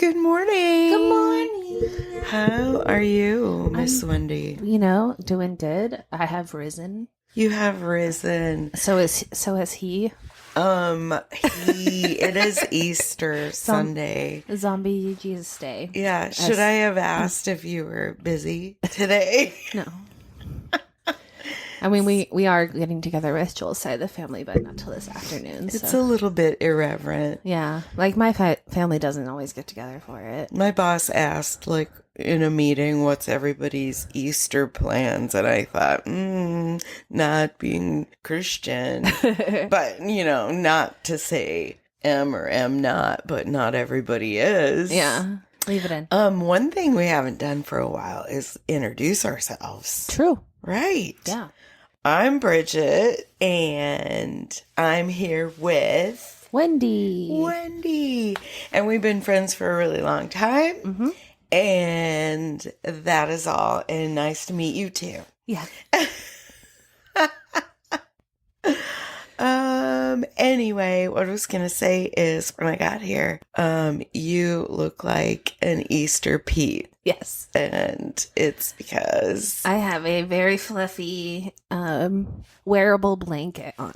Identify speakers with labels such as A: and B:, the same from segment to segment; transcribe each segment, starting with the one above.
A: Good morning.
B: Good morning.
A: How are you, Miss Wendy?
B: Doing good. I have risen.
A: You have risen.
B: So has he.
A: It is Easter Sunday.
B: Zombie Jesus Day.
A: Yeah. Should I have asked if you were busy today?
B: No. I mean, we are getting together with Joel's side of the family, but not till this afternoon.
A: It's a little bit irreverent.
B: Yeah. Like, my family doesn't always get together for it.
A: My boss asked, like, in a meeting, what's everybody's Easter plans? And I thought, not being Christian. But, not to say am or am not, but not everybody is.
B: Yeah. Leave it in.
A: One thing we haven't done for a while is introduce ourselves.
B: True.
A: Right.
B: Yeah.
A: I'm Bridget, and I'm here with
B: Wendy.
A: And we've been friends for a really long time.
B: Mm-hmm.
A: And that is all. And nice to meet you too.
B: Yeah.
A: Anyway, what I was going to say is when I got here, you look like an Easter Pete.
B: Yes.
A: And it's because
B: I have a very fluffy, wearable blanket on,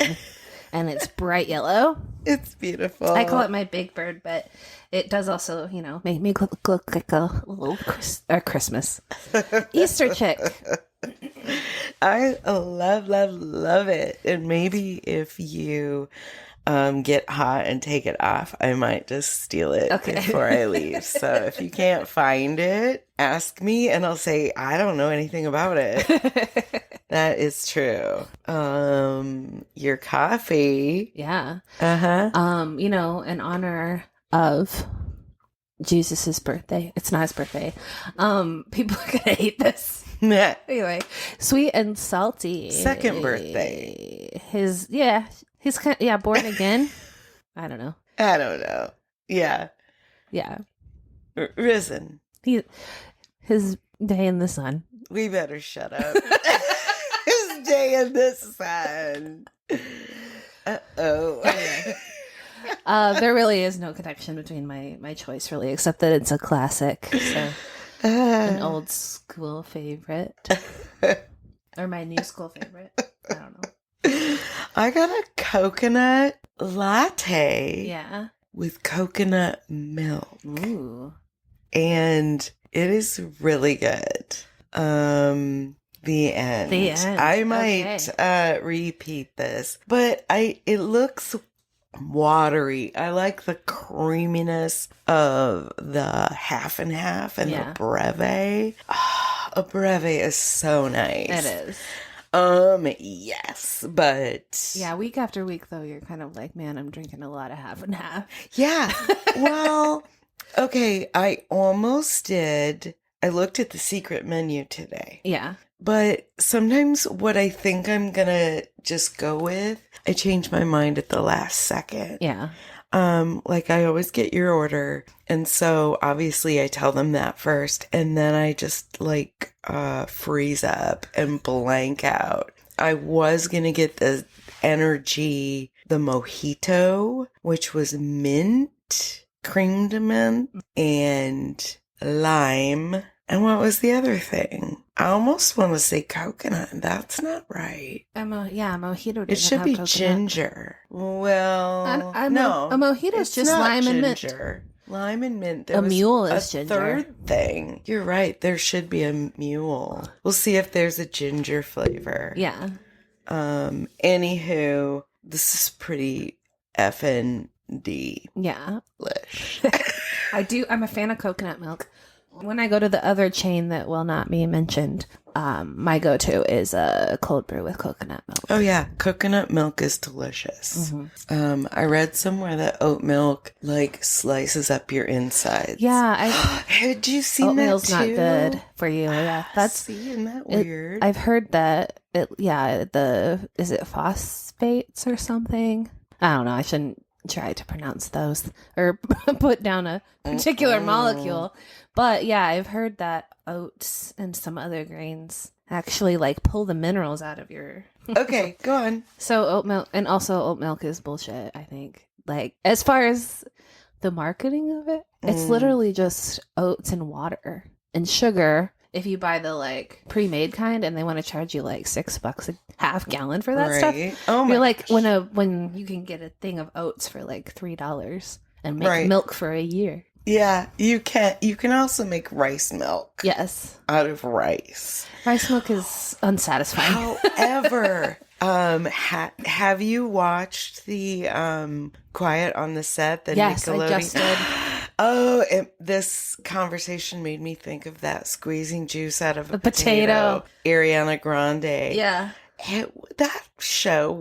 B: and it's bright yellow.
A: It's beautiful.
B: I call it my big bird, but it does also, make me look like a little Christmas Easter chick.
A: I love it. And maybe if you get hot and take it off, I might just steal it before I leave. So if you can't find it, ask me and I'll say, I don't know anything about it. That is true. Your coffee.
B: Yeah.
A: Uh-huh.
B: In honor of Jesus's birthday. It's not his birthday. People are gonna hate this. Anyway, sweet and salty.
A: Second birthday.
B: He's born again. I don't know.
A: Yeah.
B: Yeah.
A: Risen.
B: His day in the sun.
A: We better shut up. His day in the sun. Uh-oh.
B: There really is no connection between my choice, really, except that it's a classic. So. An old school favorite. Or my new school favorite. I don't know.
A: I got a coconut latte.
B: Yeah.
A: With coconut milk.
B: Ooh.
A: And it is really good. The end. I might repeat this, but it looks watery. I like the creaminess of the half and half and the breve. A breve is so nice.
B: It is.
A: Yes, but
B: yeah, week after week though, you're kind of like, man, I'm drinking a lot of half and half.
A: Yeah. Well, okay, I almost did. I looked at the secret menu today.
B: Yeah.
A: But sometimes what I think I'm gonna just go with, I change my mind at the last second.
B: Yeah.
A: Like I always get your order. And so obviously I tell them that first. And then I just freeze up and blank out. I was gonna get the energy, the mojito, which was mint, creamed mint, and lime. And what was the other thing? I almost want to say coconut. That's not right.
B: Mojito.
A: It should be coconut. Ginger. Well, no.
B: A mojito is just lime and mint.
A: Lime and mint.
B: There mule is ginger.
A: Third thing. You're right. There should be a mule. We'll see if there's a ginger flavor.
B: Yeah.
A: Anywho, this is pretty effing D.
B: Yeah.
A: Lish.
B: I'm a fan of coconut milk. When I go to the other chain that will not be mentioned, my go-to is a cold brew with coconut milk.
A: Oh yeah, coconut milk is delicious. Mm-hmm. I read somewhere that oat milk slices up your insides.
B: Yeah,
A: had you seen
B: oatmeal's
A: that too?
B: Not good for you. Yeah,
A: isn't that weird?
B: I've heard that. Is it phosphates or something? I don't know. I shouldn't try to pronounce those or put down a particular molecule. But yeah, I've heard that oats and some other grains actually pull the minerals out of your...
A: Okay, go on.
B: So oat milk is bullshit, I think. As far as the marketing of it. It's literally just oats and water and sugar. If you buy the like pre-made kind and they want to charge you like $6 a half gallon for that stuff,
A: Oh my
B: you're like
A: gosh.
B: when you can get a thing of oats for like $3 and make
A: Right.
B: milk for a year.
A: Yeah, you can. You can also make rice milk
B: Yes,
A: out of rice.
B: rice milk is unsatisfying.
A: However, have you watched the Quiet on the Set, the
B: Yes,
A: Nickelodeon?
B: I just did.
A: Oh, this conversation made me think of that squeezing juice out of a
B: The potato.
A: Ariana Grande.
B: Yeah.
A: That show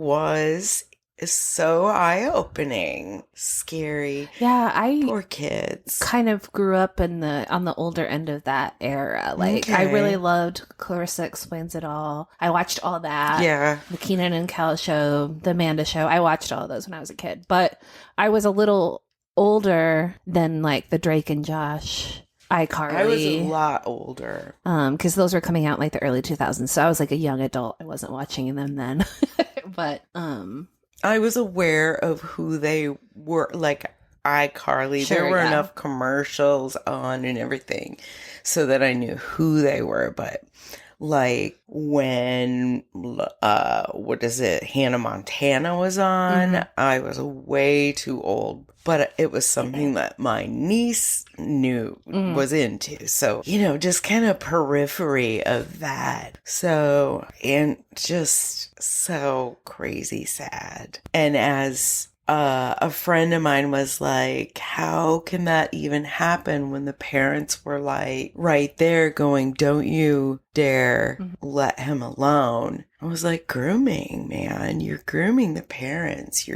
A: is so eye-opening, scary.
B: Yeah, I
A: Poor kids.
B: kind of grew up on the older end of that era. Like I
A: Okay.
B: really loved Clarissa Explains It All. I watched all that.
A: Yeah.
B: The Keenan and Kel show, the Amanda show. I watched all those when I was a kid. But I was a little older than like the Drake and Josh, iCarly.
A: I was a lot older.
B: Because those were coming out in like the early 2000s. So I was like a young adult. I wasn't watching them then. But
A: I was aware of who they were, like iCarly.
B: Sure,
A: there were
B: yeah.
A: enough commercials on and everything so that I knew who they were. But like when, what is it, Hannah Montana was on, I was way too old. But it was something that my niece knew was into. So, just kind of periphery of that. So, and just so crazy sad. And as a friend of mine was like, how can that even happen when the parents were like right there going, don't you dare let him alone. I was like, grooming, man. You're grooming the parents.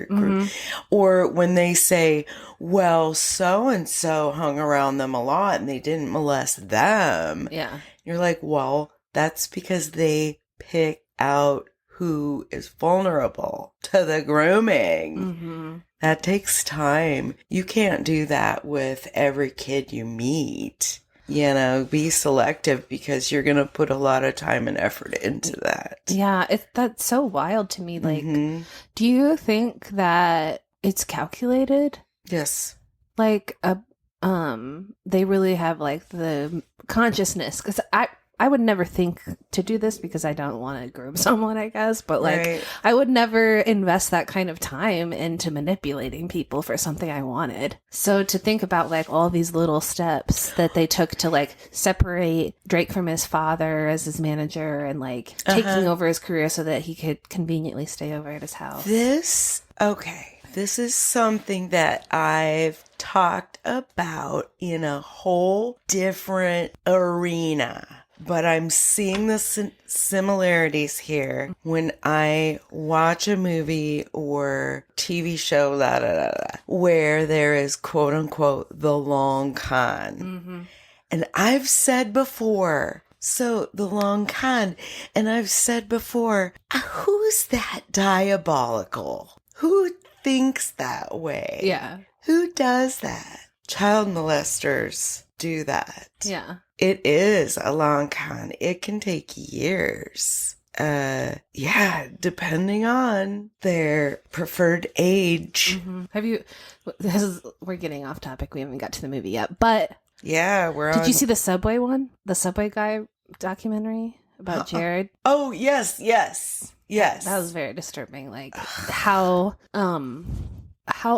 A: Or when they say, well, so-and-so hung around them a lot and they didn't molest them.
B: yeah.
A: You're like, well, that's because they pick out who is vulnerable to the grooming. That takes time. You can't do that with every kid you meet. Be selective because you're going to put a lot of time and effort into that.
B: Yeah, that's so wild to me. Like, do you think that it's calculated?
A: Yes.
B: Like, they really have like the consciousness? Because I would never think to do this because I don't want to groom someone, I guess. But like,
A: Right.
B: I would never invest that kind of time into manipulating people for something I wanted. So to think about like all these little steps that they took to like separate Drake from his father as his manager and like taking over his career so that he could conveniently stay over at his house.
A: This is something that I've talked about in a whole different arena. But I'm seeing the similarities here when I watch a movie or TV show, where there is quote unquote the long con. And I've said before, so the long con, and I've said before, who's that diabolical? Who thinks that way?
B: Yeah.
A: Who does that? Child molesters do that.
B: Yeah.
A: It is a long con. It can take years. Depending on their preferred age.
B: Have you? We're getting off topic. We haven't got to the movie yet. But
A: Yeah,
B: did you see the Subway one? The Subway guy documentary about Jared?
A: Oh, yes.
B: That was very disturbing. Like how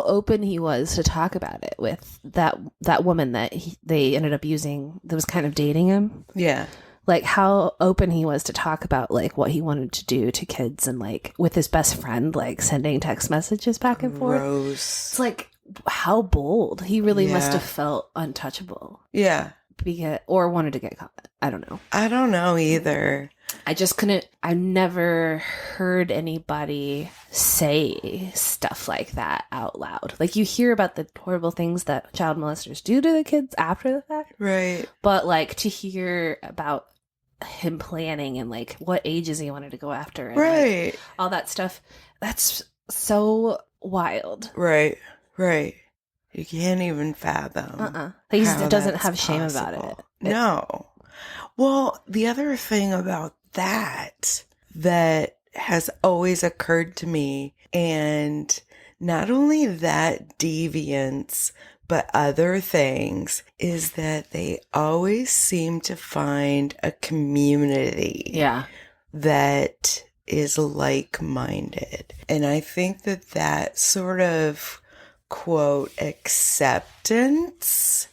B: open he was to talk about it with that woman that they ended up using that was kind of dating him.
A: Yeah.
B: Like how open he was to talk about like what he wanted to do to kids and like with his best friend, like sending text messages back and forth.
A: Gross.
B: It's like how bold. He really must have felt untouchable.
A: Yeah.
B: Or wanted to get caught. I don't know.
A: I don't know either.
B: I just couldn't. I never heard anybody say stuff like that out loud. Like you hear about the horrible things that child molesters do to the kids after the fact.
A: Right.
B: But like to hear about him planning and like what ages he wanted to go after and
A: Right.
B: like, all that stuff, that's so wild.
A: Right. You can't even fathom.
B: He
A: how
B: doesn't
A: that's
B: have shame about it.
A: possible. No. Well, the other thing about that has always occurred to me, and not only that deviance, but other things is that they always seem to find a community
B: Yeah.
A: that is like-minded. And I think that sort of, quote, acceptance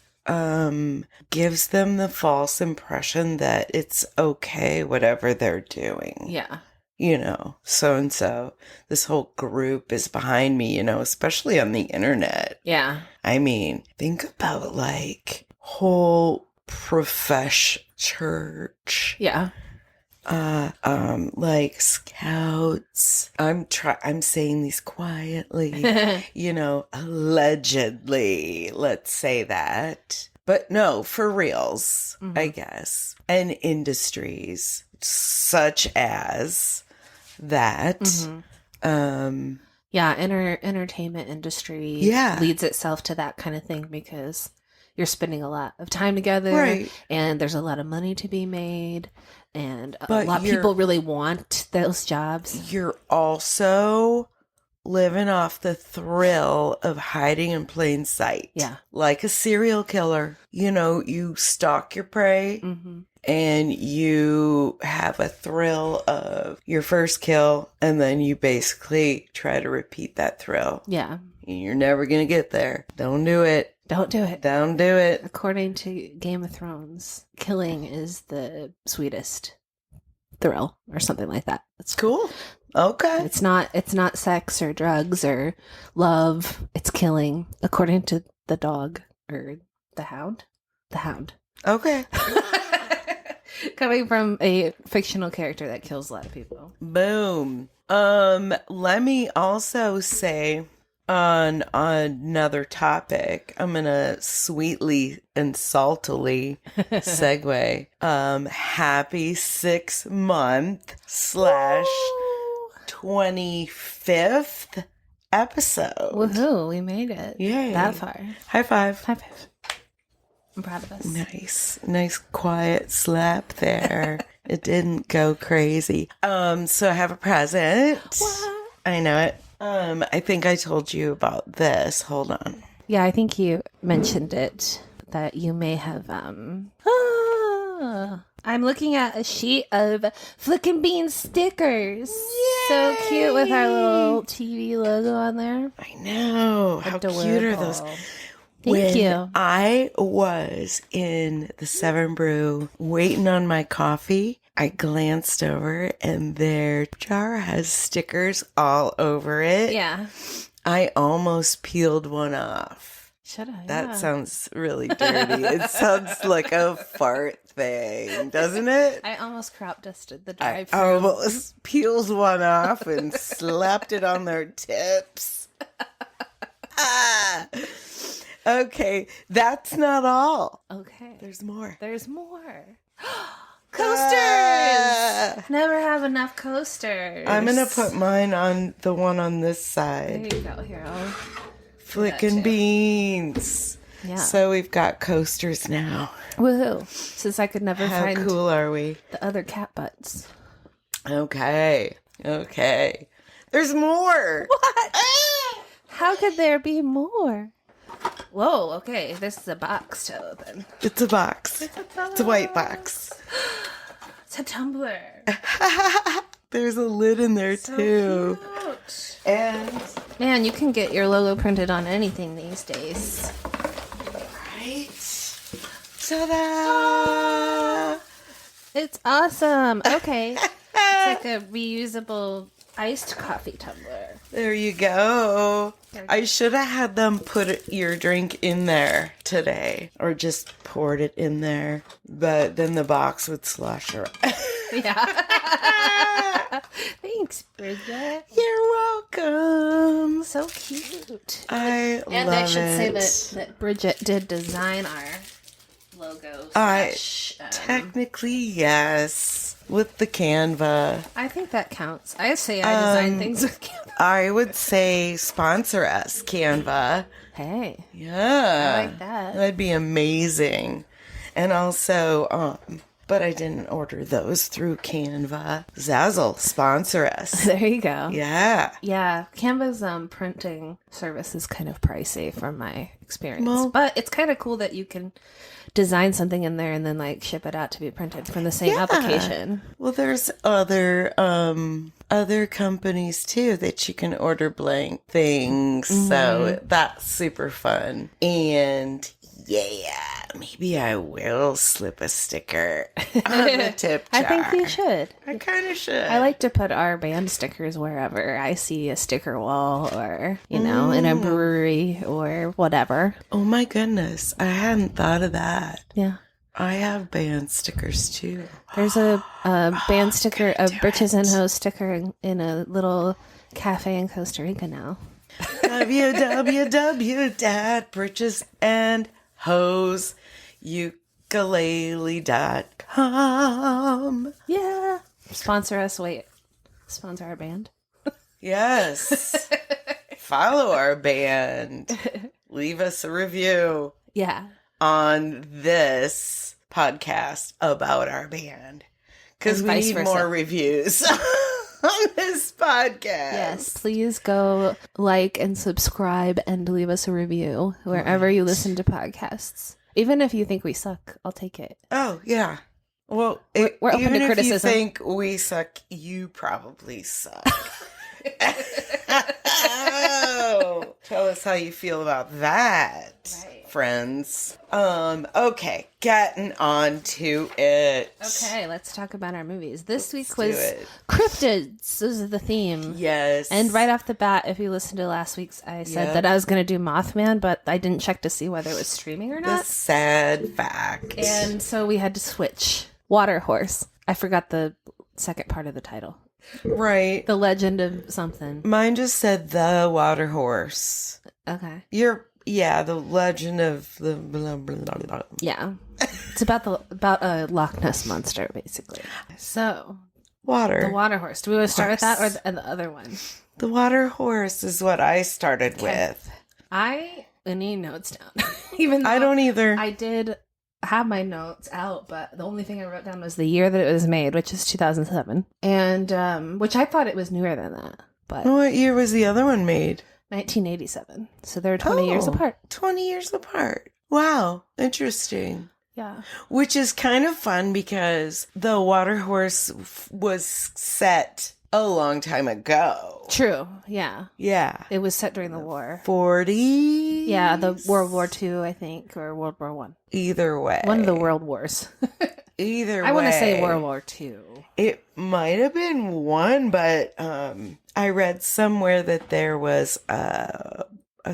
A: gives them the false impression that it's okay, whatever they're doing.
B: Yeah.
A: You know, so-and-so, this whole group is behind me, you know, especially on the internet.
B: Yeah.
A: I mean, think about like whole church.
B: Yeah.
A: Like scouts. I'm saying these quietly, you know, allegedly, let's say that. But no, for reals, I guess. And industries such as that.
B: Yeah, entertainment industry leads itself to that kind of thing because you're spending a lot of time together,
A: right?
B: And there's a lot of money to be made, and
A: but
B: a lot of people really want those jobs.
A: You're also living off the thrill of hiding in plain sight.
B: Yeah.
A: Like a serial killer. You know, you stalk your prey and you have a thrill of your first kill, and then you basically try to repeat that thrill.
B: Yeah.
A: You're never going to get there. Don't do it.
B: Don't do it.
A: Don't do it.
B: According to Game of Thrones, killing is the sweetest thrill or something like that.
A: It's cool. Okay.
B: It's not sex or drugs or love. It's killing, according to the dog or the hound. The hound.
A: Okay.
B: Coming from a fictional character that kills a lot of people.
A: Boom. Let me also say on another topic, I'm gonna sweetly and saltily segue. Happy 6-month / 25th episode.
B: Woohoo, we made it.
A: Yay.
B: That far.
A: High five.
B: High five. I'm proud of us.
A: Nice quiet slap there. It didn't go crazy. So I have a present.
B: What?
A: I know it. I think I told you about this. Hold on.
B: Yeah, I think you mentioned it, that you may have, I'm looking at a sheet of Flickin' Bean stickers. Yay! So cute with our little TV logo on there.
A: I know. How cute are those?
B: Thank you.
A: I was in the 7 Brew waiting on my coffee, I glanced over and their jar has stickers all over it.
B: Yeah.
A: I almost peeled one off.
B: Should I?
A: That sounds really dirty. It sounds like a fart thing, doesn't it?
B: I almost crop dusted the
A: I
B: drive-thru.
A: almost peeled one off and slapped it on their tips. Okay, that's not all.
B: Okay.
A: There's more.
B: There's more. Coasters! Never have enough coasters.
A: I'm going to put mine on the one on this side.
B: There you go. Here, I'll
A: Flickin' beans.
B: Yeah.
A: So we've got coasters now.
B: Woohoo. Since I could never
A: How
B: find
A: cool are we?
B: the other cat butts.
A: Okay. There's more.
B: What? How could there be more? Whoa, okay. This is a box to open.
A: It's a box. It's a white box.
B: It's a tumbler.
A: There's a lid in there too.
B: Cute.
A: And
B: Man, you can get your logo printed on anything these days.
A: right. Ta-da!
B: It's awesome. Okay. It's like a reusable iced coffee tumbler.
A: There you go. I should have had them put your drink in there today, or just poured it in there, but then the box would slosh around.
B: Yeah. Thanks, Bridget.
A: You're welcome.
B: So cute.
A: I love it.
B: And I should say that Bridget did design our logo.
A: Technically, yes. With the Canva.
B: I think that counts. I say I design things with Canva.
A: I would say sponsor us, Canva.
B: Hey.
A: Yeah.
B: I like that.
A: That'd be amazing. And also, But I didn't order those through Canva. Zazzle, sponsor us.
B: There you go.
A: Yeah.
B: Yeah, Canva's printing service is kind of pricey from my experience.
A: Well-
B: but it's kind of cool that you can design something in there and then like ship it out to be printed from the same application.
A: Well, there's other companies too that you can order blank things. So that's super fun. And yeah, maybe I will slip a sticker on the tip jar.
B: I think you should.
A: I kind of should.
B: I like to put our band stickers wherever I see a sticker wall or, you know, in a brewery or whatever.
A: Oh my goodness. I hadn't thought of that.
B: Yeah.
A: I have band stickers too.
B: There's a band sticker, a Britches and Hose sticker in a little cafe in Costa Rica now.
A: www.britchesukulele.com.
B: Yeah. Sponsor us. Wait. Sponsor our band.
A: Yes. Follow our band. Leave us a review
B: Yeah.
A: on this podcast about our band. Because
B: And
A: we
B: vice
A: need
B: versa.
A: more reviews on this podcast.
B: Yes. Please go like and subscribe and leave us a review wherever you listen to podcasts. Even if you think we suck, I'll take it.
A: Oh, yeah. Well,
B: We're open
A: even
B: to
A: if
B: criticism.
A: you think we suck, you probably suck. Oh, tell us how you feel about that, friends. Okay, getting on to it.
B: Okay, let's talk about our movies. This week
A: do
B: was
A: it.
B: cryptids. This is the theme.
A: Yes.
B: And right off the bat, if you listened to last week's, I said
A: Yep.
B: that I was going to do Mothman, but I didn't check to see whether it was streaming or
A: the
B: not.
A: sad fact.
B: And so we had to switch. Water Horse. I forgot the second part of the title.
A: Right.
B: The Legend of something.
A: Mine just said the water horse.
B: Okay.
A: The legend of the blah, blah, blah, blah.
B: Yeah. It's about a Loch Ness monster, basically. So,
A: Water.
B: the Water Horse. Do we want to start with that or
A: Horse.
B: the other one?
A: The water horse is what I started with.
B: I need notes down. Even though
A: I don't either.
B: I did have my notes out, but the only thing I wrote down was the year that it was made, which is 2007. And which I thought it was newer than that, but
A: What year was the other one made?
B: 1987. So they're 20 years apart.
A: 20 years apart. Wow. Interesting.
B: Yeah.
A: Which is kind of fun because the water horse was set a long time ago.
B: True. Yeah.
A: Yeah.
B: It was set during the war.
A: 40s?
B: Yeah, the World War II, I think, or World War One.
A: Either way.
B: One of the world wars.
A: Either way.
B: I want to say World War II.
A: It might have been one, but I read somewhere that there was a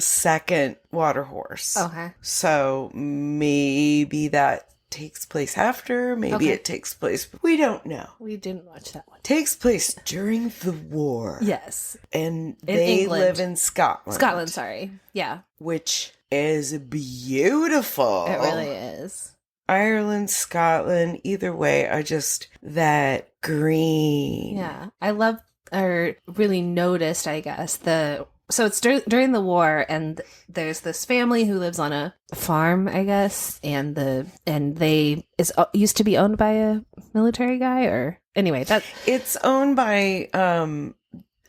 A: second water horse.
B: Okay.
A: So maybe that takes place after. Maybe
B: Okay.
A: it takes place. We don't know.
B: We didn't watch that one.
A: Takes place during the war.
B: Yes.
A: And they
B: England.
A: live in Scotland.
B: Scotland, sorry. Yeah.
A: Which is beautiful.
B: It really is.
A: Ireland, Scotland, either way, I just, that green.
B: Yeah. I love, or really noticed, I guess, so it's during the war, and there's this family who lives on a farm, I guess, and they used to be owned by a military guy, or anyway, that
A: It's owned by,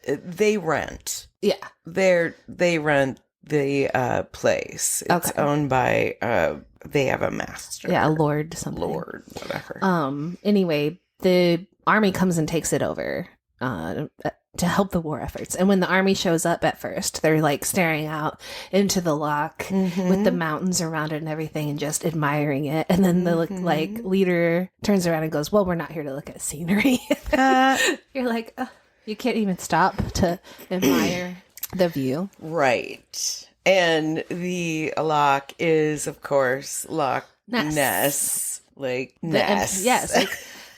A: they rent.
B: yeah.
A: They rent the place. It's
B: Okay.
A: owned by, they have a master.
B: Yeah, a lord something.
A: Lord, whatever.
B: Anyway, the army comes and takes it over to help the war efforts. And when the army shows up at first, they're like staring out into the loch with the mountains around it and everything and just admiring it. And then the like leader turns around and goes, "Well, we're not here to look at scenery." You're like, "Ugh, you can't even stop to admire the view."
A: Right. And the loch is, of course, Loch Ness. Like Ness.
B: Yes, like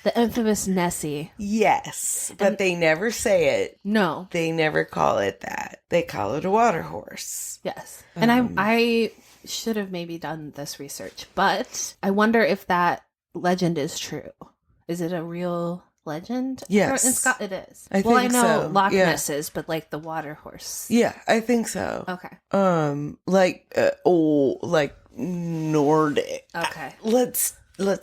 B: the infamous Nessie.
A: Yes. But they never say it.
B: No.
A: They never call it that. They call it a water horse.
B: Yes. And I should have maybe done this research, but I wonder if that legend is true. Is it a real legend?
A: Yes.
B: In Scotland it is.
A: I
B: I
A: think
B: know
A: so.
B: Loch
A: Yeah.
B: Ness is, but like the water horse.
A: Yeah, I think so.
B: Okay.
A: Like Nordic.
B: Okay.
A: Let's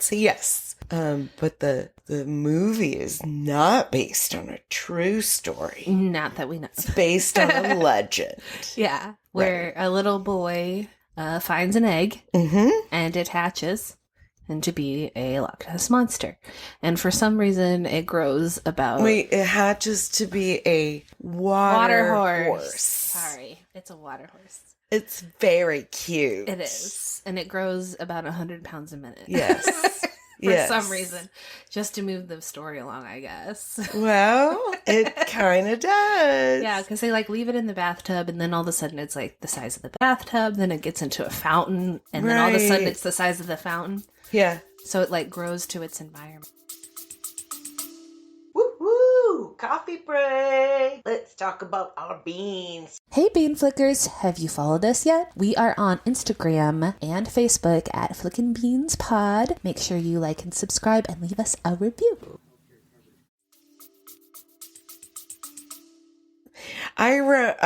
A: say yes. But the movie is not based on a true story.
B: Not that we know.
A: It's based on a legend.
B: Yeah, where a little boy finds an egg and it hatches into be a Loch Ness monster. And for some reason, it grows about...
A: Wait, it hatches to be a water horse.
B: Sorry, it's a water horse.
A: It's very cute.
B: It is. And it grows about 100 pounds a minute.
A: Yes.
B: For some reason. Just to move the story along, I guess.
A: Well, it kind of does.
B: Yeah, because they like leave it in the bathtub and then all of a sudden it's like the size of the bathtub. Then it gets into a fountain and then all of a sudden it's the size of the fountain.
A: Yeah.
B: So it like grows to its environment.
A: Woo-woo! Coffee break! Let's talk about our beans.
B: Hey Bean Flickers, have you followed us yet? We are on Instagram and Facebook at Flickin' Beans Pod. Make sure you like and subscribe and leave us a review.
A: I wrote,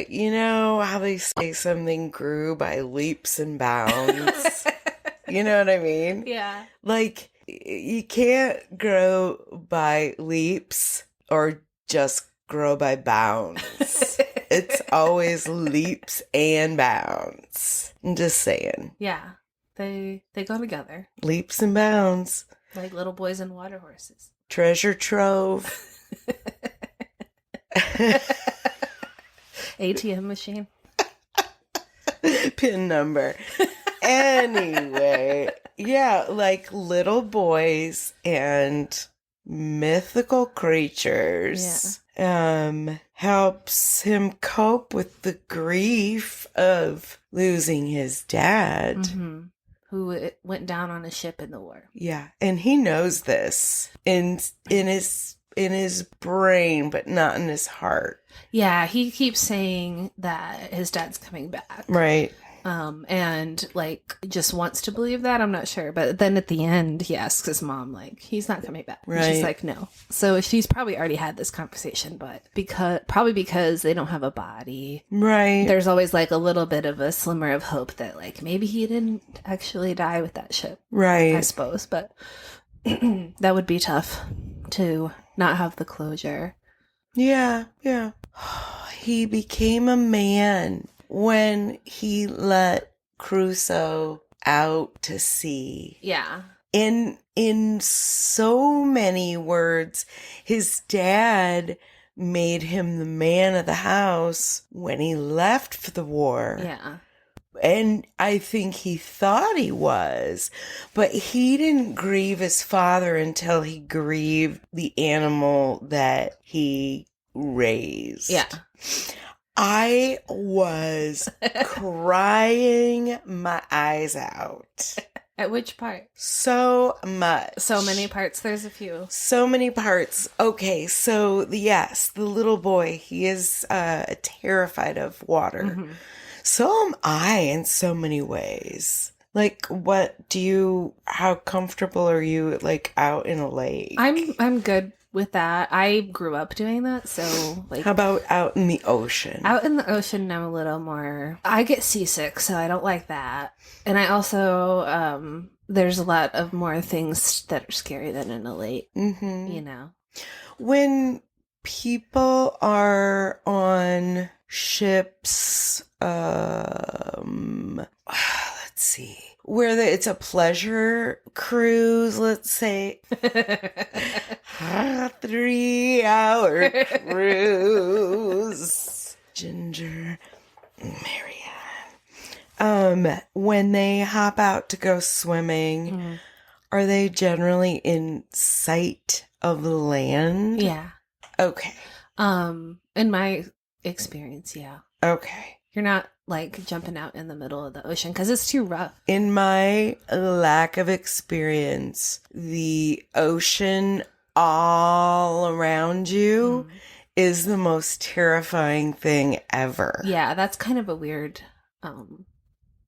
A: you know how they say something grew by leaps and bounds? You know what I mean?
B: Yeah.
A: Like, you can't grow by leaps or just grow by bounds. It's always leaps and bounds. I'm just saying.
B: Yeah. They go together.
A: Leaps and bounds.
B: Like little boys and water horses.
A: Treasure trove.
B: ATM machine.
A: Pin number. Anyway, yeah, like little boys and mythical creatures. Helps him cope with the grief of losing his dad.
B: Who went down on a ship in the war.
A: Yeah, and he knows this in his brain, but not in his heart.
B: Yeah, he keeps saying that his dad's coming back.
A: Right.
B: And like just wants to believe that. I'm not sure. But then at the end, he asks his mom, like, he's not coming back.
A: Right.
B: And she's like, no. So she's probably already had this conversation, but because they don't have a body.
A: Right.
B: There's always like a little bit of a slimmer of hope that like maybe he didn't actually die with that ship.
A: Right.
B: I suppose. But that would be tough to not have the closure.
A: Yeah. Yeah. He became a man when he let Crusoe out to sea.
B: Yeah.
A: In so many words, his dad made him the man of the house when he left for the war.
B: Yeah.
A: And I think he thought he was, but he didn't grieve his father until he grieved the animal that he raised.
B: Yeah.
A: I was crying my eyes out.
B: At which part?
A: So much.
B: So many parts. There's a few.
A: So many parts. Okay, so yes, the little boy, he is terrified of water. So am I in so many ways. Like, how comfortable are you, like, out in a lake?
B: I'm good with that. I grew up doing that, so like.
A: How about out in the ocean?
B: Out in the ocean, I'm a little more. I get seasick, so I don't like that. And I also, there's a lot of more things that are scary than in a lake. You know,
A: when people are on ships, let's see. It's a pleasure cruise, let's say. 3-hour cruise. Ginger, Marianne. When they hop out to go swimming, are they generally in sight of the land?
B: Yeah.
A: Okay.
B: In my experience, yeah.
A: Okay.
B: You're not like jumping out in the middle of the ocean because it's too rough.
A: In my lack of experience, the ocean all around you is the most terrifying thing ever.
B: Yeah, that's kind of a weird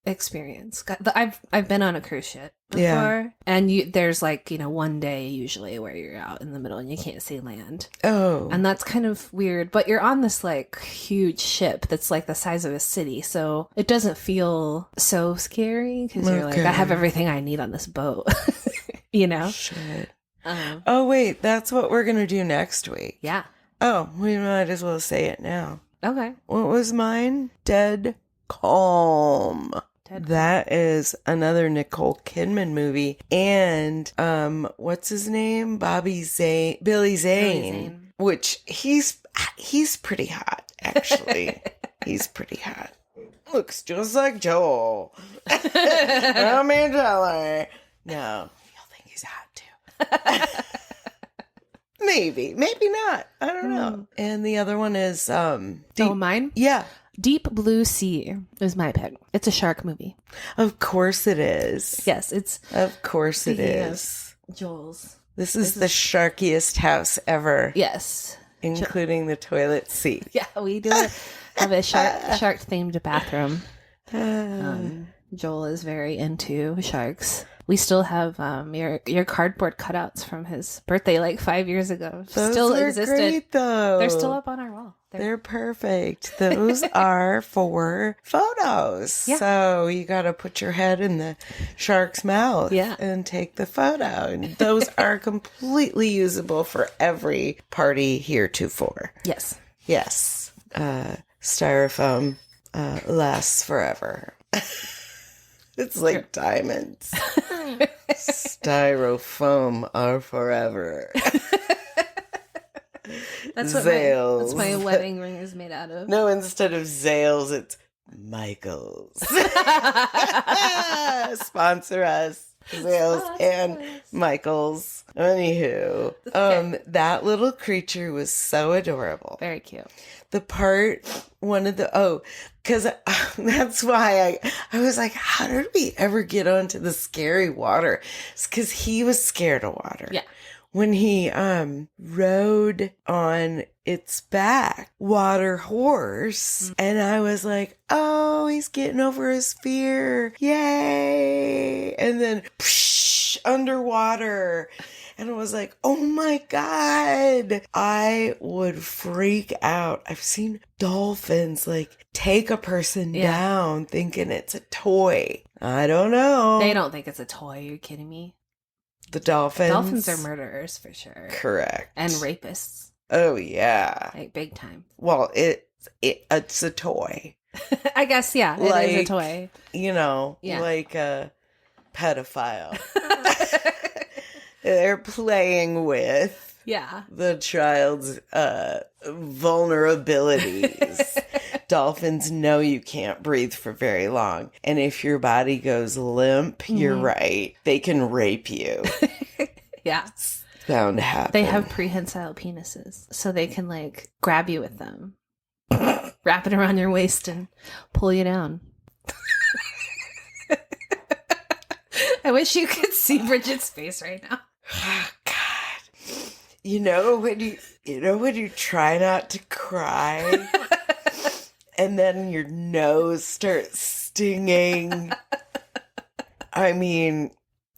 B: experience. I've been on a cruise ship before, and there's like one day usually where you're out in the middle and you can't see land.
A: Oh,
B: and that's kind of weird. But you're on this like huge ship that's like the size of a city, so it doesn't feel so scary because you're like, I have everything I need on this boat. you know?
A: Shit.
B: Um,
A: Oh, wait, that's what we're going to do next week.
B: yeah.
A: Oh, we might as well say it now.
B: Okay.
A: What was mine? Dead Calm. That is another Nicole Kidman movie. And what's his name? Billy Zane. Which he's pretty hot, actually. He's pretty hot. Looks just like Joel. I mean, Teller. No, you'll think he's hot too. Maybe not. I don't know. And the other one is
B: Mine?
A: Yeah.
B: Deep Blue Sea is my pick. It's a shark movie.
A: Of course it is.
B: Yes, it's
A: Of course it is.
B: Joel's.
A: This is the sharkiest house ever.
B: Yes.
A: Including the toilet seat.
B: Yeah, we do have a shark themed bathroom. Joel is very into sharks. We still have your cardboard cutouts from his birthday like 5 years ago.
A: Those
B: still
A: are
B: existed.
A: great, though.
B: They're still up on our wall.
A: They're perfect. Those are for photos.
B: Yeah.
A: So you got to put your head in the shark's mouth and take the photo. And those are completely usable for every party heretofore.
B: Yes.
A: Yes. Styrofoam lasts forever. It's like diamonds. Styrofoam are forever.
B: That's what
A: Zales.
B: my wedding ring is made out of.
A: No, instead of Zales, it's Michaels. Sponsor us. Zales and Michaels. Anywho, that little creature was so adorable.
B: Very cute.
A: The part, because that's why I was like, how did we ever get onto the scary water? It's because he was scared of water.
B: Yeah.
A: When he rode on its back, water horse, and I was like, oh, he's getting over his fear. Yay. And then underwater. And I was like, oh my God, I would freak out. I've seen dolphins like take a person down thinking it's a toy. I don't know.
B: They don't think it's a toy. Are you kidding me?
A: The dolphins?
B: Dolphins are murderers for sure.
A: Correct.
B: And rapists.
A: Oh, yeah.
B: Like big time.
A: Well, it's a toy.
B: I guess, yeah, it is a toy.
A: You know, like a pedophile. They're playing with the child's vulnerabilities. Dolphins know you can't breathe for very long. And if your body goes limp, you're right. They can rape you.
B: Yeah.
A: It's bound to happen.
B: They have prehensile penises, so they can like grab you with them, wrap it around your waist and pull you down. I wish you could see Bridget's face right now.
A: Oh, God. You know when you try not to cry and then your nose starts stinging. I mean,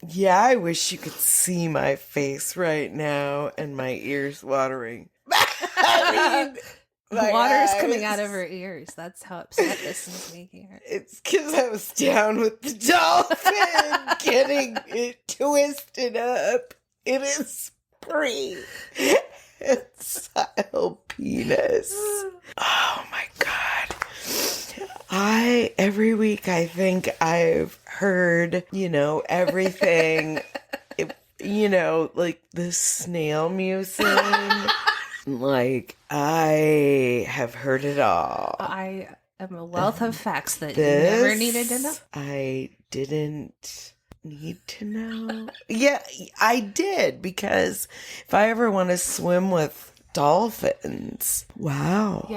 A: yeah, I wish you could see my face right now and my ears watering. I mean,
B: Water's coming out of her ears. That's how upset this is making her.
A: It's because I was down with the dolphin, getting it twisted up in his prehensile penis. Oh my God. Every week I think I've heard, everything, like the snail musing. Like, I have heard it all.
B: I am a wealth of facts that you never needed to know.
A: I didn't need to know. Yeah, I did, because if I ever want to swim with dolphins, wow.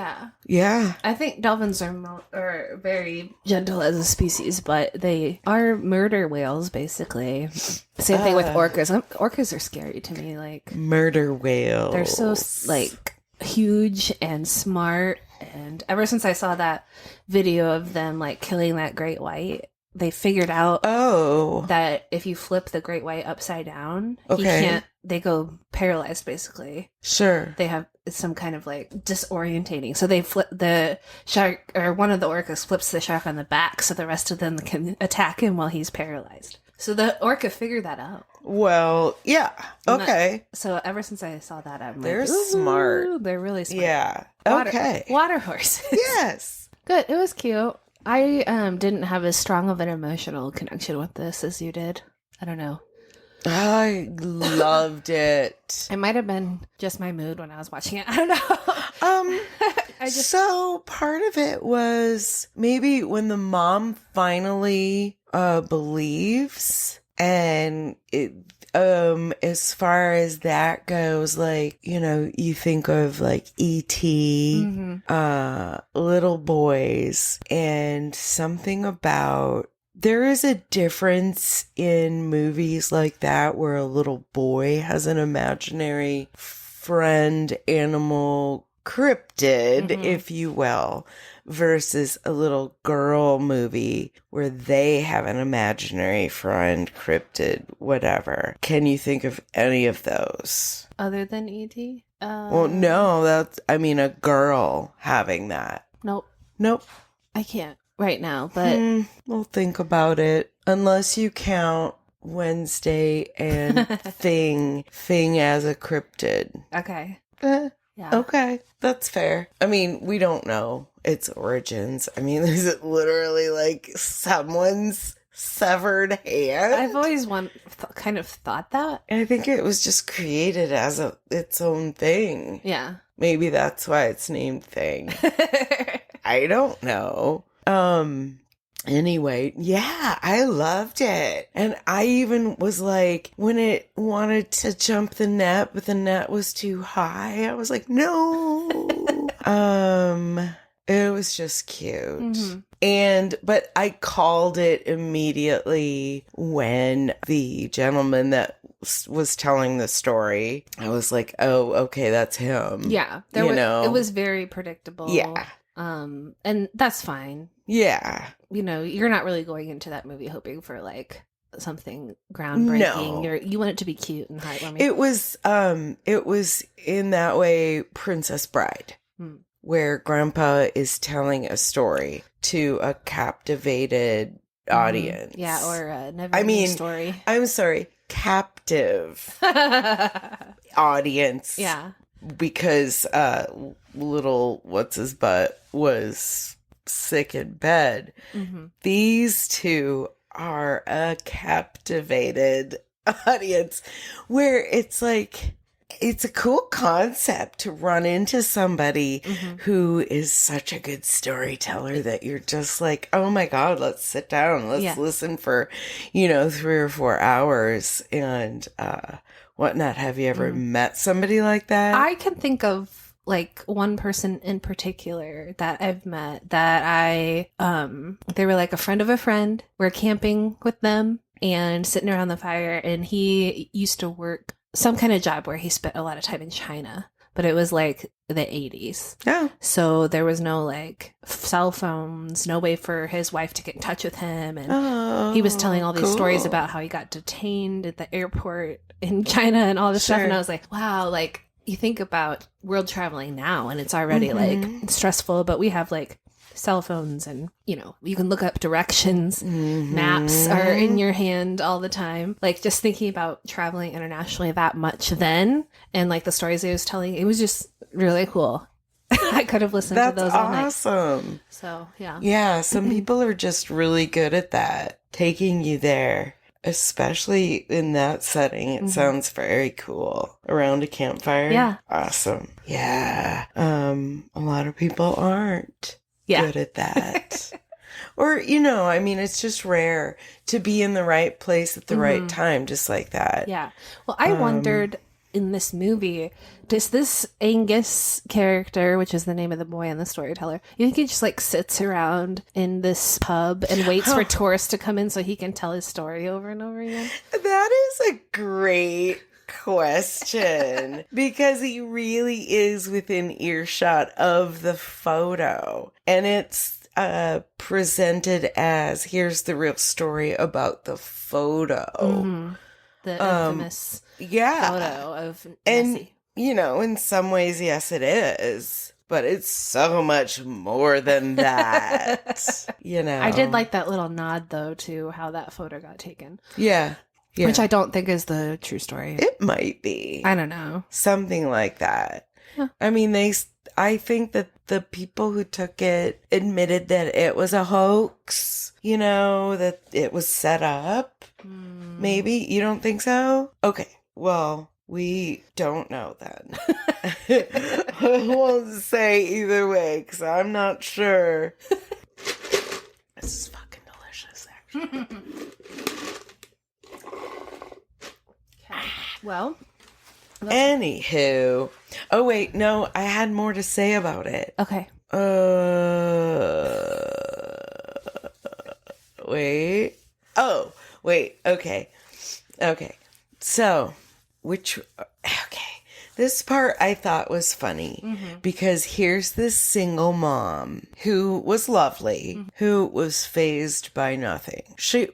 A: Yeah.
B: I think dolphins are very gentle as a species, but they are murder whales, basically. Same thing with orcas. Orcas are scary to me. Like
A: murder whales.
B: They're so like huge and smart. And ever since I saw that video of them like killing that great white, they figured out that if you flip the great white upside down, they go paralyzed basically.
A: Sure.
B: They have some kind of like disorientating. So they flip the shark, or one of the orcas flips the shark on the back so the rest of them can attack him while he's paralyzed. So the orca figured that out.
A: Well, yeah. Okay.
B: So ever since I saw that, I'm
A: They're
B: like, ooh,
A: smart.
B: They're really smart.
A: Yeah.
B: Water,
A: Okay.
B: Water horses.
A: Yes.
B: Good. It was cute. I didn't have as strong of an emotional connection with this as you did. I don't know.
A: I loved it.
B: It might have been just my mood when I was watching it. I don't know.
A: So part of it was maybe when the mom finally believes, and it as far as that goes, like, you know, you think of like E.T., little boys, and something about there is a difference in movies like that where a little boy has an imaginary friend, animal, cryptid, if you will, versus a little girl movie where they have an imaginary friend, cryptid, whatever. Can you think of any of those?
B: Other than E.T.?
A: Well, no, a girl having that. Nope.
B: I can't right now, but
A: we'll think about it. Unless you count Wednesday and Thing as a cryptid.
B: Okay.
A: Yeah. Okay, that's fair. I mean, we don't know its origins. I mean, is it literally like someone's severed hand?
B: I've always kind of thought that.
A: I think it was just created as its own thing.
B: Yeah.
A: Maybe that's why it's named Thing. I don't know. Anyway, yeah, I loved it. And I even was like, when it wanted to jump the net, but the net was too high, I was like, no. It was just cute. But I called it immediately when the gentleman that was telling the story, I was like, oh, okay, that's him.
B: Yeah. It was very predictable.
A: Yeah.
B: And that's fine.
A: Yeah.
B: You know, you're not really going into that movie hoping for like something groundbreaking.
A: No.
B: You want it to be cute and heartwarming.
A: It was in that way Princess Bride, where Grandpa is telling a story to a captivated audience.
B: Yeah, or a never-ending story.
A: I'm sorry, captive audience.
B: Yeah.
A: Because little what's-his-butt was sick in bed. These two are a captivated audience where it's like, it's a cool concept to run into somebody who is such a good storyteller that you're just like, oh my God, let's sit down. Let's listen for, 3 or 4 hours and whatnot. Have you ever met somebody like that?
B: I can think of like one person in particular that I've met that they were like a friend of a friend. We're camping with them and sitting around the fire, and he used to work some kind of job where he spent a lot of time in China, but it was like the 80s.
A: Yeah.
B: So there was no like cell phones, no way for his wife to get in touch with him. And he was telling all these stories about how he got detained at the airport in China and all this stuff. And I was like, wow, like you think about world traveling now and it's already like stressful, but we have like cell phones and, you can look up directions. Maps are in your hand all the time. Like just thinking about traveling internationally that much then and like the stories he was telling, it was just really cool. I could have listened to those all night.
A: That's awesome.
B: So, yeah.
A: Yeah, some people are just really good at that, taking you there. Especially in that setting, it sounds very cool. Around a campfire.
B: Yeah.
A: Awesome. Yeah. A lot of people aren't good at that. Or, it's just rare to be in the right place at the right time, just like that.
B: Yeah. Well, I wondered in this movie, does this Angus character, which is the name of the boy and the storyteller, you think he just like sits around in this pub and waits for tourists to come in so he can tell his story over and over again?
A: That is a great question because he really is within earshot of the photo, and it's presented as here's the real story about the photo.
B: The infamous photo of Nessie.
A: And in some ways, yes, it is. but it's so much more than that. You know?
B: I did like that little nod, though, to how that photo got taken.
A: Yeah. Yeah.
B: Which I don't think is the true story.
A: It might be.
B: I don't know.
A: Something like that.
B: Huh.
A: I mean, I think that the people who took it admitted that it was a hoax, you know, that it was set up. Maybe. You don't think so? Okay. Well, we don't know then. I won't say either way because I'm not sure. This is fucking delicious, actually.
B: Okay. Well.
A: Anywho. Oh, wait. No, I had more to say about it.
B: Okay.
A: Wait. Oh, wait. Okay. So, this part I thought was funny because here's this single mom who was lovely, who was fazed by nothing. She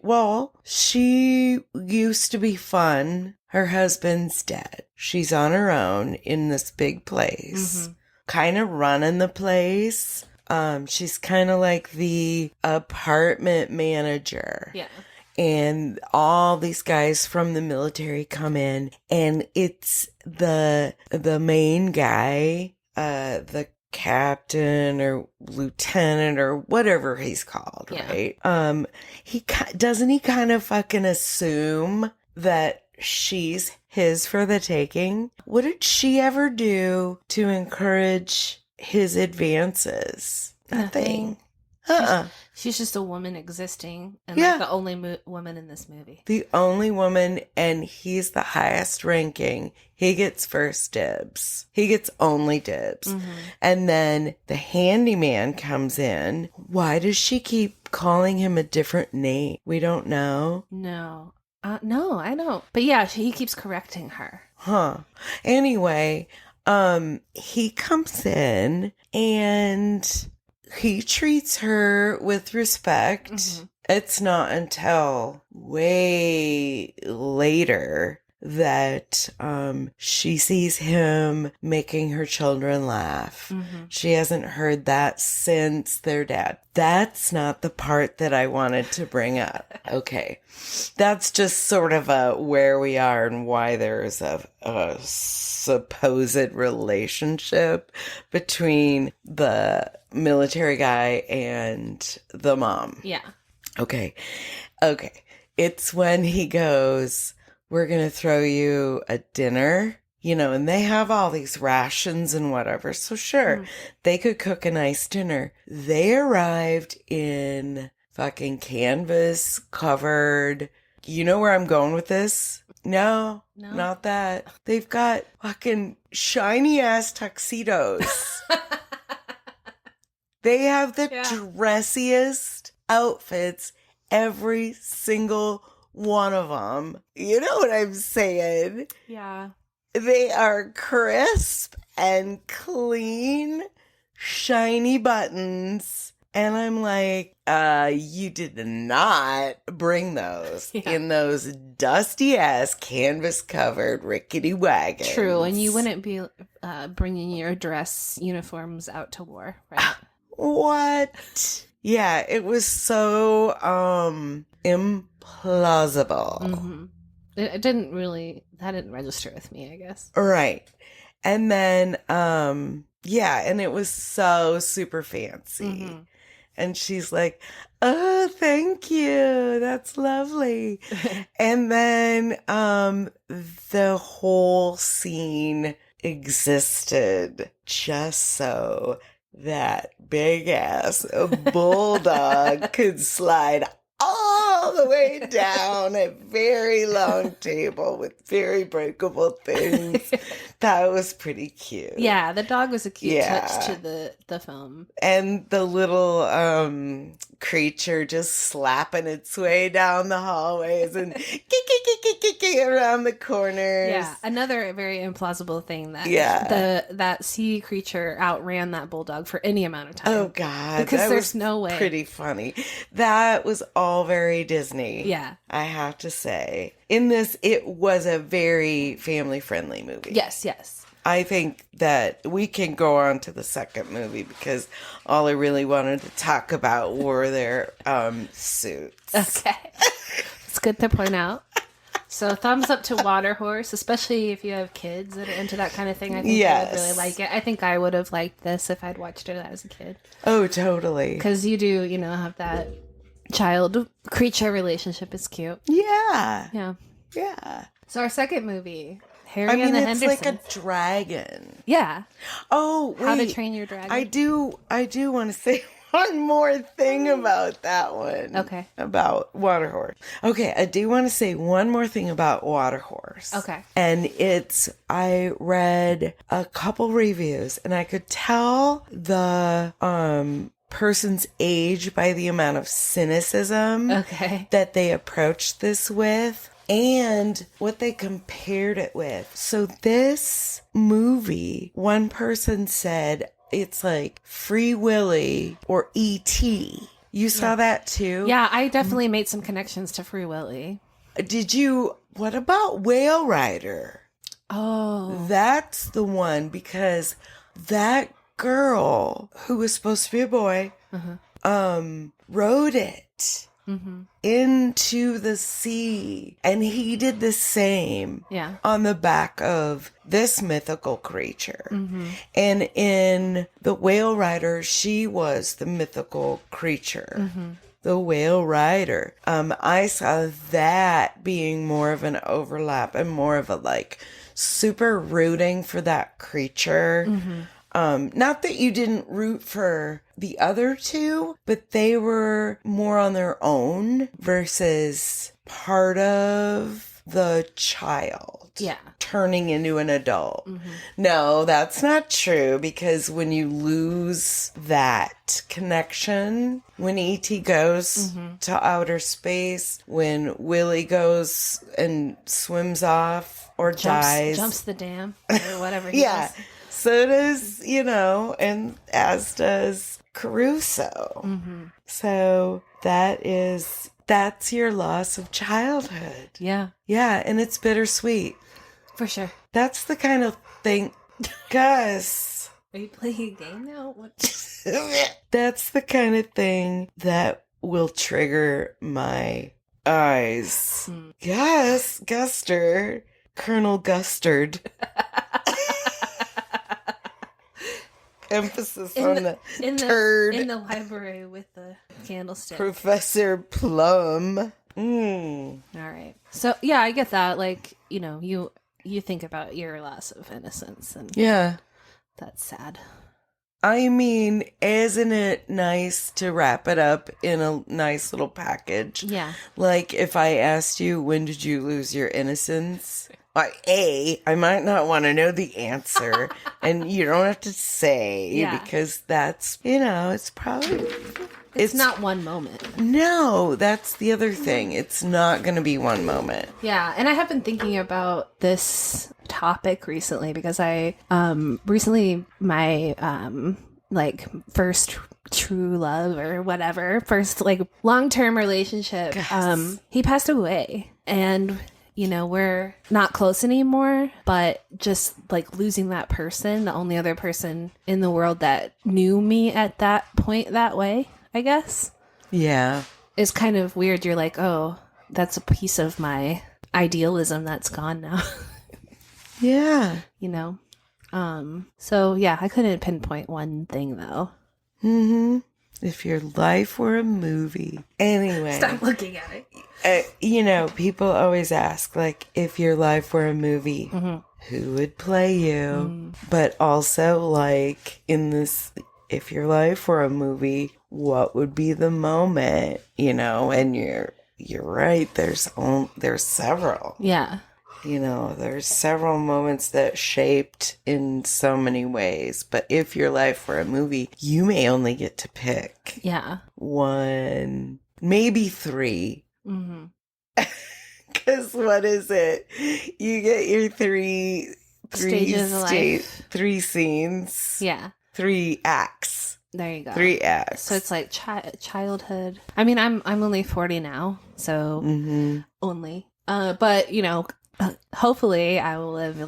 A: used to be fun. Her husband's dead. She's on her own in this big place, kind of running the place. She's kind of like the apartment manager.
B: Yeah.
A: And all these guys from the military come in, and it's the main guy, the captain or lieutenant or whatever he's called, right? He doesn't he kind of fucking assume that she's his for the taking? What did she ever do to encourage his advances? Nothing.
B: She's just a woman existing and like the only woman in this movie.
A: The only woman, and he's the highest ranking. He gets first dibs. He gets only dibs. And then the handyman comes in. Why does she keep calling him a different name? We don't know.
B: No, I don't. But yeah, he keeps correcting her.
A: Anyway, he comes in and he treats her with respect. It's not until way later that she sees him making her children laugh. She hasn't heard that since their dad. That's not the part that I wanted to bring up. Okay. That's just sort of where we are and why there is a supposed relationship between the military guy and the mom.
B: Yeah.
A: Okay. It's when he goes, we're going to throw you a dinner, you know, and they have all these rations and whatever. So sure, they could cook a nice dinner. They arrived in fucking canvas covered. You know where I'm going with this? No, not that. They've got fucking shiny ass tuxedos. They have the dressiest outfits, every single one of them. You know what I'm saying?
B: Yeah.
A: They are crisp and clean, shiny buttons. And I'm like, you did not bring those in those dusty ass canvas covered rickety wagons.
B: True. And you wouldn't be bringing your dress uniforms out to war, right?
A: What? Yeah, it was so implausible.
B: It didn't really, that didn't register with me, I guess.
A: Right. And then, and it was so super fancy. And she's like, oh, thank you. That's lovely. And then the whole scene existed just so that big ass bulldog could slide all the way down a very long table with very breakable things. That was pretty cute.
B: Yeah, the dog was a cute touch to the film.
A: And the little creature just slapping its way down the hallways and around the corners.
B: Yeah, another very implausible thing that that sea creature outran that bulldog for any amount of time.
A: Oh God,
B: because there's no way.
A: Pretty funny. That was all very Disney.
B: Yeah,
A: I have to say. In this, it was a very family friendly movie.
B: Yes.
A: I think that we can go on to the second movie because all I really wanted to talk about were their suits.
B: Okay. It's good to point out. So thumbs up to Water Horse, especially if you have kids that are into that kind of thing. I think they would really like it. I think I would have liked this if I'd watched it as a kid.
A: Oh, totally.
B: Because you do, have that child creature relationship. Is cute.
A: Yeah.
B: Yeah.
A: Yeah.
B: So our second movie, Harry and the Hendersons.
A: It's like a dragon.
B: Yeah.
A: Oh, wait.
B: How to Train Your Dragon.
A: I do want to say one more thing about that one.
B: Okay.
A: About Water Horse. Okay, I do want to say one more thing about Water Horse.
B: Okay.
A: And I read a couple reviews and I could tell the person's age by the amount of cynicism that they approached this with. And what they compared it with. So this movie, one person said it's like Free Willy or E.T. You saw that too?
B: Yeah, I definitely made some connections to Free Willy.
A: What about Whale Rider?
B: Oh.
A: That's the one because that girl who was supposed to be a boy, rode it. Into the sea, and he did the same on the back of this mythical creature. And in the Whale Rider, she was the mythical creature, the Whale Rider. I saw that being more of an overlap and more of a like super rooting for that creature. Not that you didn't root for the other two, but they were more on their own versus part of the child.
B: Yeah.
A: Turning into an adult. No, that's not true because when you lose that connection, when E.T. goes to outer space, when Willie goes and swims off or dies.
B: Jumps the dam or whatever he does.
A: So does, and as does Caruso. So that's your loss of childhood.
B: Yeah.
A: Yeah, and it's bittersweet.
B: For sure.
A: That's the kind of thing, Gus.
B: Are you playing a game now?
A: That's the kind of thing that will trigger my eyes. Yes, Gustard. Colonel Gustard. Emphasis on the turd.
B: In the library with the candlestick.
A: Professor Plum.
B: All right. So, yeah, I get that. Like, you think about your loss of innocence. And that's sad.
A: I mean, isn't it nice to wrap it up in a nice little package?
B: Yeah.
A: Like, if I asked you, when did you lose your innocence? I might not want to know the answer, and you don't have to say, because that's, it's probably...
B: It's not one moment.
A: No, that's the other thing. It's not going to be one moment.
B: Yeah, and I have been thinking about this topic recently because I, recently, my, first true love or whatever, first, long-term relationship, he passed away, and... we're not close anymore, but just losing that person, the only other person in the world that knew me at that point that way, I guess. Yeah. Is kind of weird. You're like, oh, that's a piece of my idealism that's gone now.
A: Yeah.
B: So yeah, I couldn't pinpoint one thing though.
A: If your life were a movie. Anyway.
B: Stop looking at it.
A: People always ask, if your life were a movie, who would play you? But also, in this, if your life were a movie, what would be the moment? And you're right. There's several.
B: Yeah.
A: There's several moments that shaped in so many ways. But if your life were a movie, you may only get to pick.
B: Yeah.
A: One, maybe three. Because what is it? You get your three
B: stages of life.
A: 3 scenes.
B: Yeah.
A: 3 acts.
B: There you go.
A: 3 acts.
B: So it's childhood. I mean, I'm only 40 now, so only. But hopefully I will live,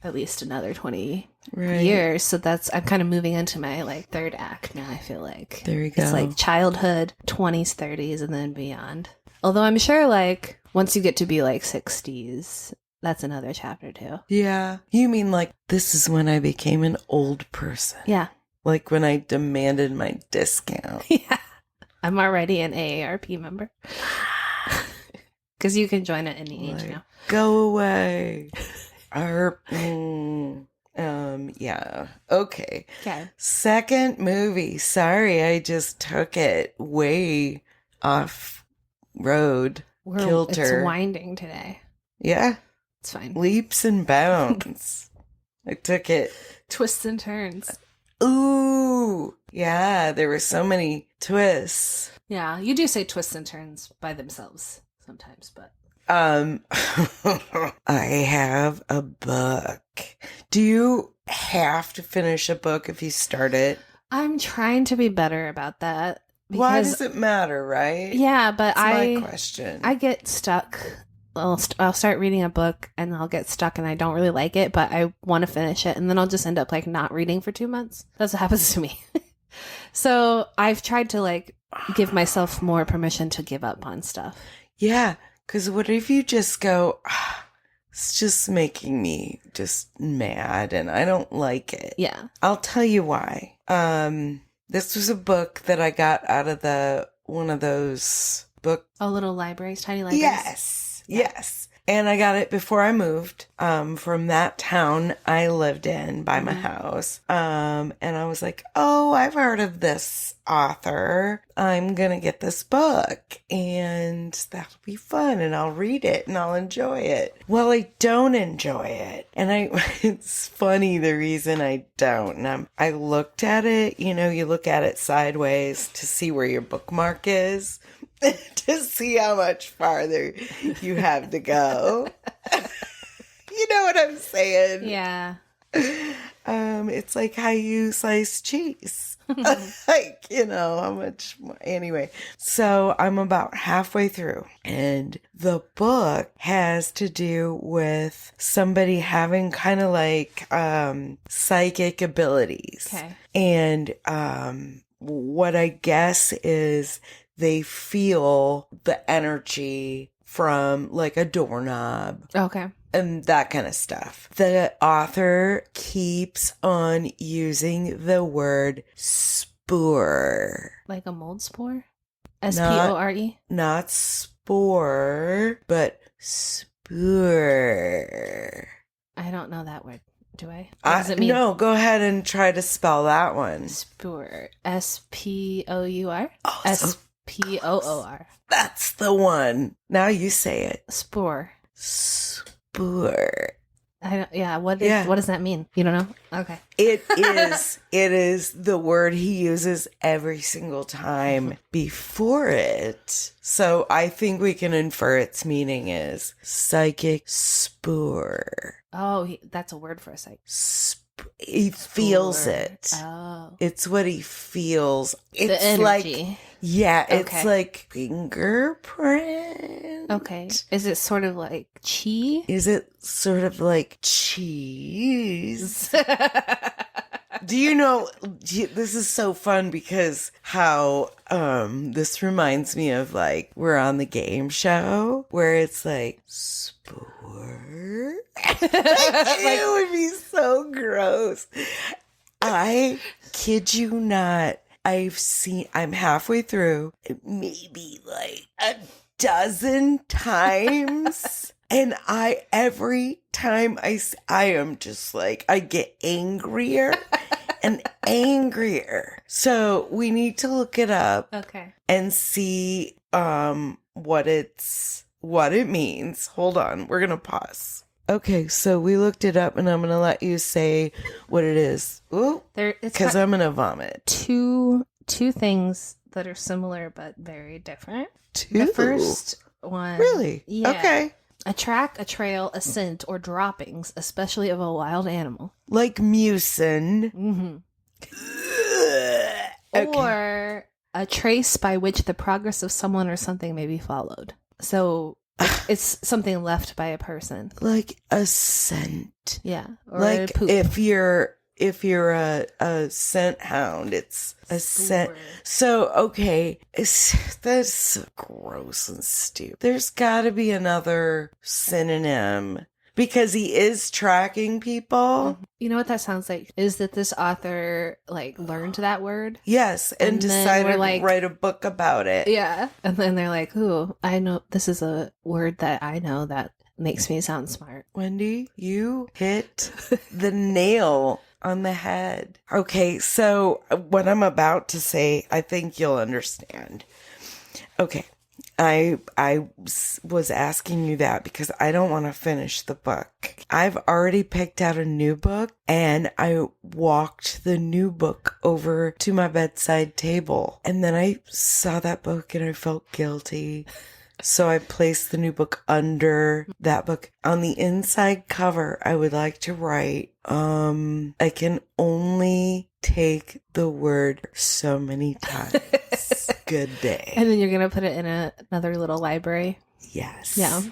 B: a at least another 20
A: Right.
B: years. So I'm kind of moving into my like third act now, I feel like.
A: There we go.
B: It's like childhood, 20s, 30s, and then beyond. Although I'm sure like once you get to be like 60s, that's another chapter too.
A: Yeah. You mean like this is when I became an old person?
B: Yeah.
A: Like when I demanded my discount.
B: Yeah. I'm already an AARP member. Because you can join at any age now.
A: Go away. Yeah. Okay.
B: Okay.
A: Second movie. Sorry, I just took it way off road. Kilter.
B: It's winding today.
A: Yeah.
B: It's fine.
A: Leaps and bounds. I took it.
B: Twists and turns.
A: Ooh. Yeah, there were so many twists.
B: Yeah, you do say twists and turns by themselves sometimes, but
A: I have a book. Do you have to finish a book if you start it?
B: I'm trying to be better about that.
A: Why does it matter, right?
B: Yeah, but
A: That's my question.
B: I get stuck. I'll start reading a book and I'll get stuck and I don't really like it, but I want to finish it, and then I'll just end up like not reading for 2 months. That's what happens to me. So I've tried to like give myself more permission to give up on stuff.
A: Yeah, because what if you just go, it's just making me just mad and I don't like it.
B: Yeah.
A: I'll tell you why. This was a book that I got out of one of those book.
B: Oh, little libraries, tiny libraries.
A: Yes. Yes. And I got it before I moved from that town I lived in by my house. And I was like, oh, I've heard of this author. I'm going to get this book and that'll be fun and I'll read it and I'll enjoy it. Well, I don't enjoy it. And it's funny the reason I don't. And I looked at it, you look at it sideways to see where your bookmark is. To see how much farther you have to go. You know what I'm saying?
B: Yeah.
A: It's like how you slice cheese. Like, how much more. Anyway, so I'm about halfway through, and the book has to do with somebody having kind of like psychic abilities.
B: Okay.
A: And what I guess is they feel the energy from like a doorknob.
B: Okay.
A: And that kind of stuff. The author keeps on using the word spore.
B: Like a mold spore? S-P-O-R-E?
A: Not spore, but spore.
B: I don't know that word. Do I? What does it mean?
A: No, go ahead and try to spell that one.
B: Spore. S-P-O-U-R?
A: Oh,
B: S-P-O-O-R.
A: That's the one. Now you say it.
B: Spore.
A: Spore.
B: What does that mean? You don't know? Okay.
A: It is the word he uses every single time before it. So I think we can infer its meaning is psychic spore.
B: Oh, that's a word for a psychic.
A: He feels it.
B: Oh.
A: It's what he feels. It's
B: the energy.
A: It's like fingerprint.
B: Okay. Is it sort of like chi?
A: Is it sort of like cheese? Do you know, this is so fun because how this reminds me of like we're on the game show where it's like spore. It would be so gross. I kid you not. I'm halfway through, maybe like a dozen times. And every time I am just like, I get angrier and angrier. So we need to look it up.
B: Okay.
A: And see what it means. Hold on. We're going to pause. Okay, so we looked it up and I'm going to let you say what it is. Ooh, because I'm going to vomit.
B: Two things that are similar but very different.
A: Two?
B: The first one.
A: Really?
B: Yeah.
A: Okay.
B: A track, a trail, a scent, or droppings, especially of a wild animal.
A: Like mucin.
B: Mm-hmm.
A: Okay.
B: Or a trace by which the progress of someone or something may be followed. So Like, it's something left by a person.
A: Like a scent.
B: Yeah. Or
A: Like
B: poop.
A: if you're a scent hound, it's a scent.
B: Spore.
A: So, okay, that's so gross and stupid. There's got to be another synonym because he is tracking people.
B: You know what that sounds like? Is that this author like learned that word?
A: Yes, and
B: And then
A: decided
B: we're
A: to
B: like-
A: write a book about it.
B: Yeah. And then they're like, ooh, I know this is a word that I know that makes me sound smart.
A: Wendy, you hit the nail on the head. Okay, so what I'm about to say, I think you'll understand. Okay, I was asking you that because I don't want to finish the book. I've already picked out a new book and I walked the new book over to my bedside table. And then I saw that book and I felt guilty. So I placed the new book under that book. On the inside cover, I would like to write, I can only take the word so many times. Good day.
B: And then you're going to put it in another little library.
A: Yes.
B: Yeah.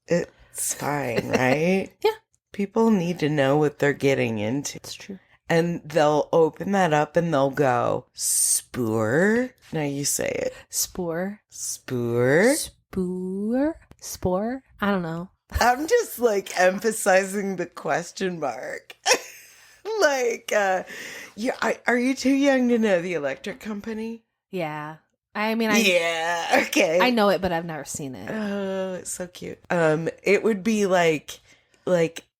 A: It's fine, right?
B: Yeah.
A: People need to know what they're getting into.
B: It's true.
A: And they'll open that up and they'll go, Spoor. Now you say it.
B: Spore.
A: Spoor.
B: Spore? Spore? I don't know.
A: I'm just like emphasizing the question mark. Like, yeah, are you too young to know the electric company?
B: Yeah. I mean,
A: Yeah, okay.
B: I know it, but I've never seen it.
A: Oh, it's so cute. It would be like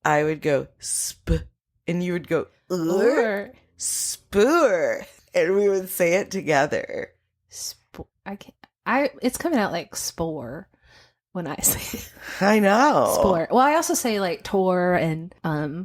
A: I would go sp, and you would go
B: Or
A: spoor, and we would say it together.
B: I can't. It's coming out like spore when I say it.
A: I know.
B: Spore. Well, I also say like tour and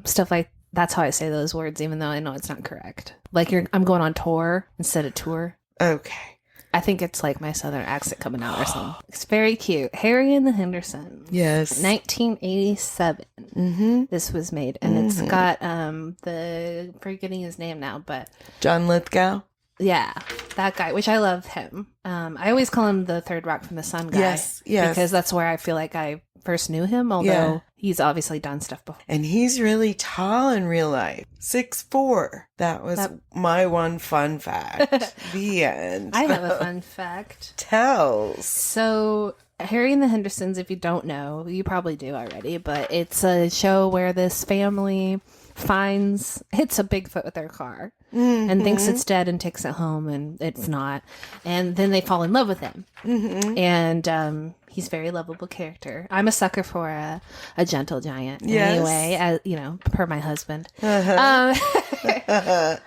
B: stuff like that's how I say those words, even though I know it's not correct. Like I'm going on tour instead of tour.
A: Okay.
B: I think it's like my southern accent coming out or something. It's very cute. Harry and the Hendersons.
A: Yes.
B: 1987.
A: Mm-hmm.
B: This was made, and it's got the forgetting his name now, but
A: John Lithgow.
B: yeah, that guy, which I love him. I always call him the Third Rock from the Sun guy.
A: Yes.
B: Because that's where I feel like I first knew him, although
A: Yeah.
B: he's obviously done stuff before.
A: And he's really tall in real life. 6'4". That was my one fun fact. The end.
B: I have a fun fact.
A: Tells.
B: So, Harry and the Hendersons, if you don't know, you probably do already, but it's a show where this family hits a Bigfoot with their car and thinks it's dead and takes it home, and it's not. And then they fall in love with him. And he's a very lovable character. I'm a sucker for a gentle giant.
A: Yes.
B: Anyway, as you know, per my husband. I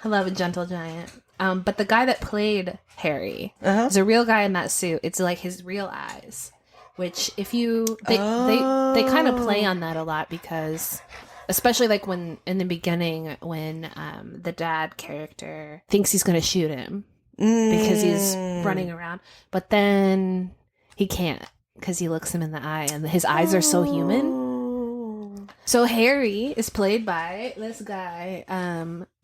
B: love a gentle giant. But the guy that played Harry is a real guy in that suit. It's like his real eyes, which if you they kind of play on that a lot, because especially like when in the beginning when the dad character thinks he's going to shoot him because he's running around, but then he can't because he looks him in the eye and his eyes are so human. So Harry is played by this guy,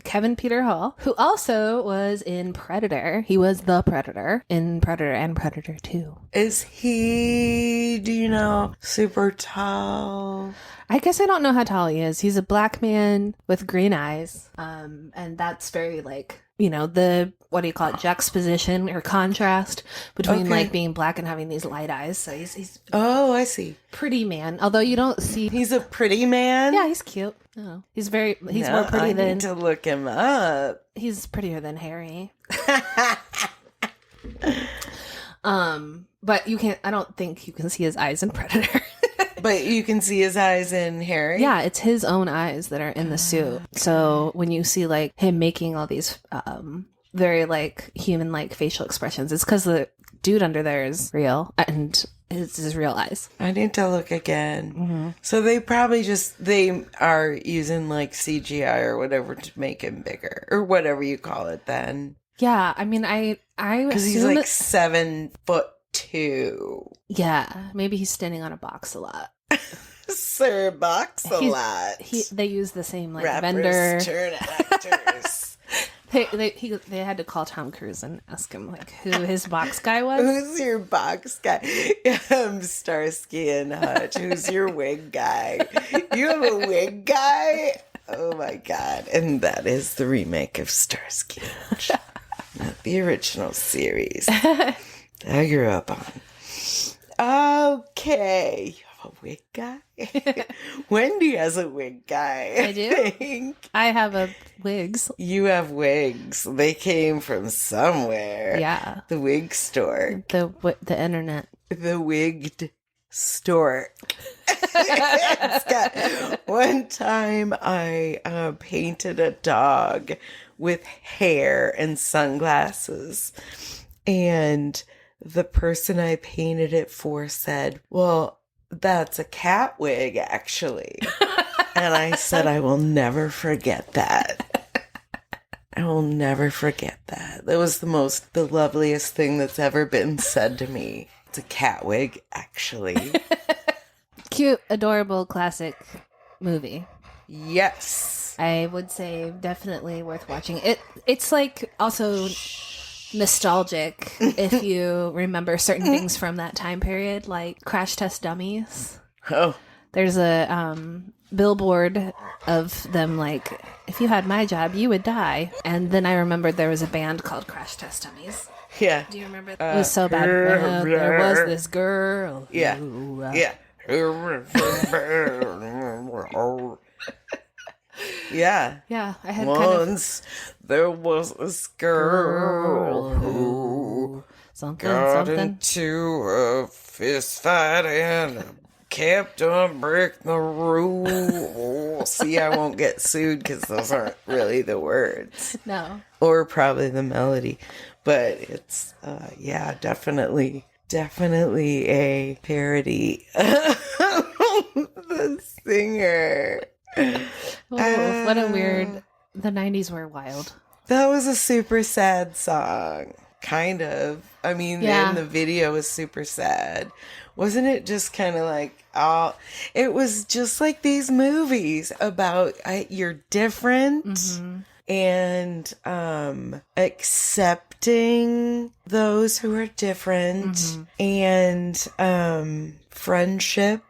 B: Kevin Peter Hall, who also was in Predator. He was the Predator in Predator and Predator 2.
A: Is he, do you know, super tall?
B: I guess I don't know how tall he is. He's a black man with green eyes. And that's very like, you know, the, what do you call it, juxtaposition or contrast between like being black and having these light eyes. So he's
A: Oh, I see.
B: pretty man. Although you don't see.
A: He's a pretty man?
B: Yeah, he's cute. Oh, he's more pretty
A: I
B: than.
A: need to look him up.
B: He's prettier than Harry. But you can't. I don't think you can see his eyes in Predator.
A: But you can see his eyes in Harry?
B: Yeah, it's his own eyes that are in the suit. So when you see like him making all these very like human like facial expressions, it's because the dude under there is real and it's his real eyes.
A: I need to look again. So they probably they are using like CGI or whatever to make him bigger or whatever you call it then.
B: Yeah, I mean, I
A: because he's like 7'2".
B: Yeah, maybe he's standing on a box a lot.
A: Sir Box-a-Lot.
B: They use the same like
A: Rappers
B: vendor.
A: turn actors.
B: They had to call Tom Cruise and ask him like who his box guy was.
A: Who's your box guy? Starsky and Hutch. Who's your wig guy? You have a wig guy? Oh my God. And that is the remake of Starsky and Hutch. Not the original series that I grew up on. Okay. You have a wig guy? Wendy has a wig guy.
B: I do?
A: Think.
B: I have wigs.
A: You have wigs. They came from somewhere.
B: Yeah.
A: The wig store.
B: The internet.
A: The wigged store. One time I painted a dog with hair and sunglasses, and the person I painted it for said, well, that's a cat wig, actually. And I said, I will never forget that. I will never forget that. That was the loveliest thing that's ever been said to me. It's a cat wig, actually.
B: Cute, adorable, classic movie.
A: Yes.
B: I would say definitely worth watching. It's like also nostalgic if you remember certain things from that time period, like Crash Test Dummies.
A: Oh.
B: There's a billboard of them like, if you had my job, you would die. And then I remembered there was a band called Crash Test Dummies.
A: Yeah.
B: Do you remember? It was so bad. There was this girl.
A: Yeah. Yeah. Yeah.
B: Yeah, I had
A: Once there was this girl who got into a fist fight and kept on breaking the rules. See, I won't get sued because those aren't really the words.
B: No.
A: Or probably the melody. But it's, yeah, definitely a parody of the singer.
B: Oh, what a weird... The 90s were wild.
A: That was a super sad song. Kind of. I mean,
B: Yeah.
A: and the video was super sad. Wasn't it just kind of like, it was just like these movies about you're different and accepting those who are different and friendship.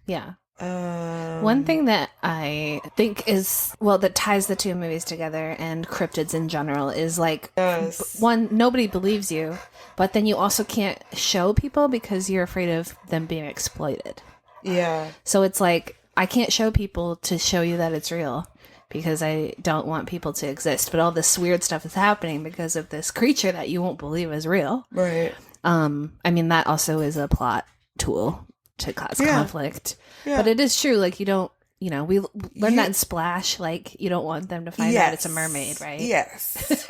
B: Yeah. One thing that I think is, well, that ties the two movies together and cryptids in general is like, one, nobody believes you, but then you also can't show people because you're afraid of them being exploited.
A: Yeah.
B: So it's like, I can't show people to show you that it's real because I don't want people to exist. But all this weird stuff is happening because of this creature that you won't believe is real.
A: Right.
B: I mean, that also is a plot tool to cause conflict. Yeah. But it is true, like, you don't, we learned that in Splash, like, you don't want them to find out it's a mermaid, right?
A: Yes.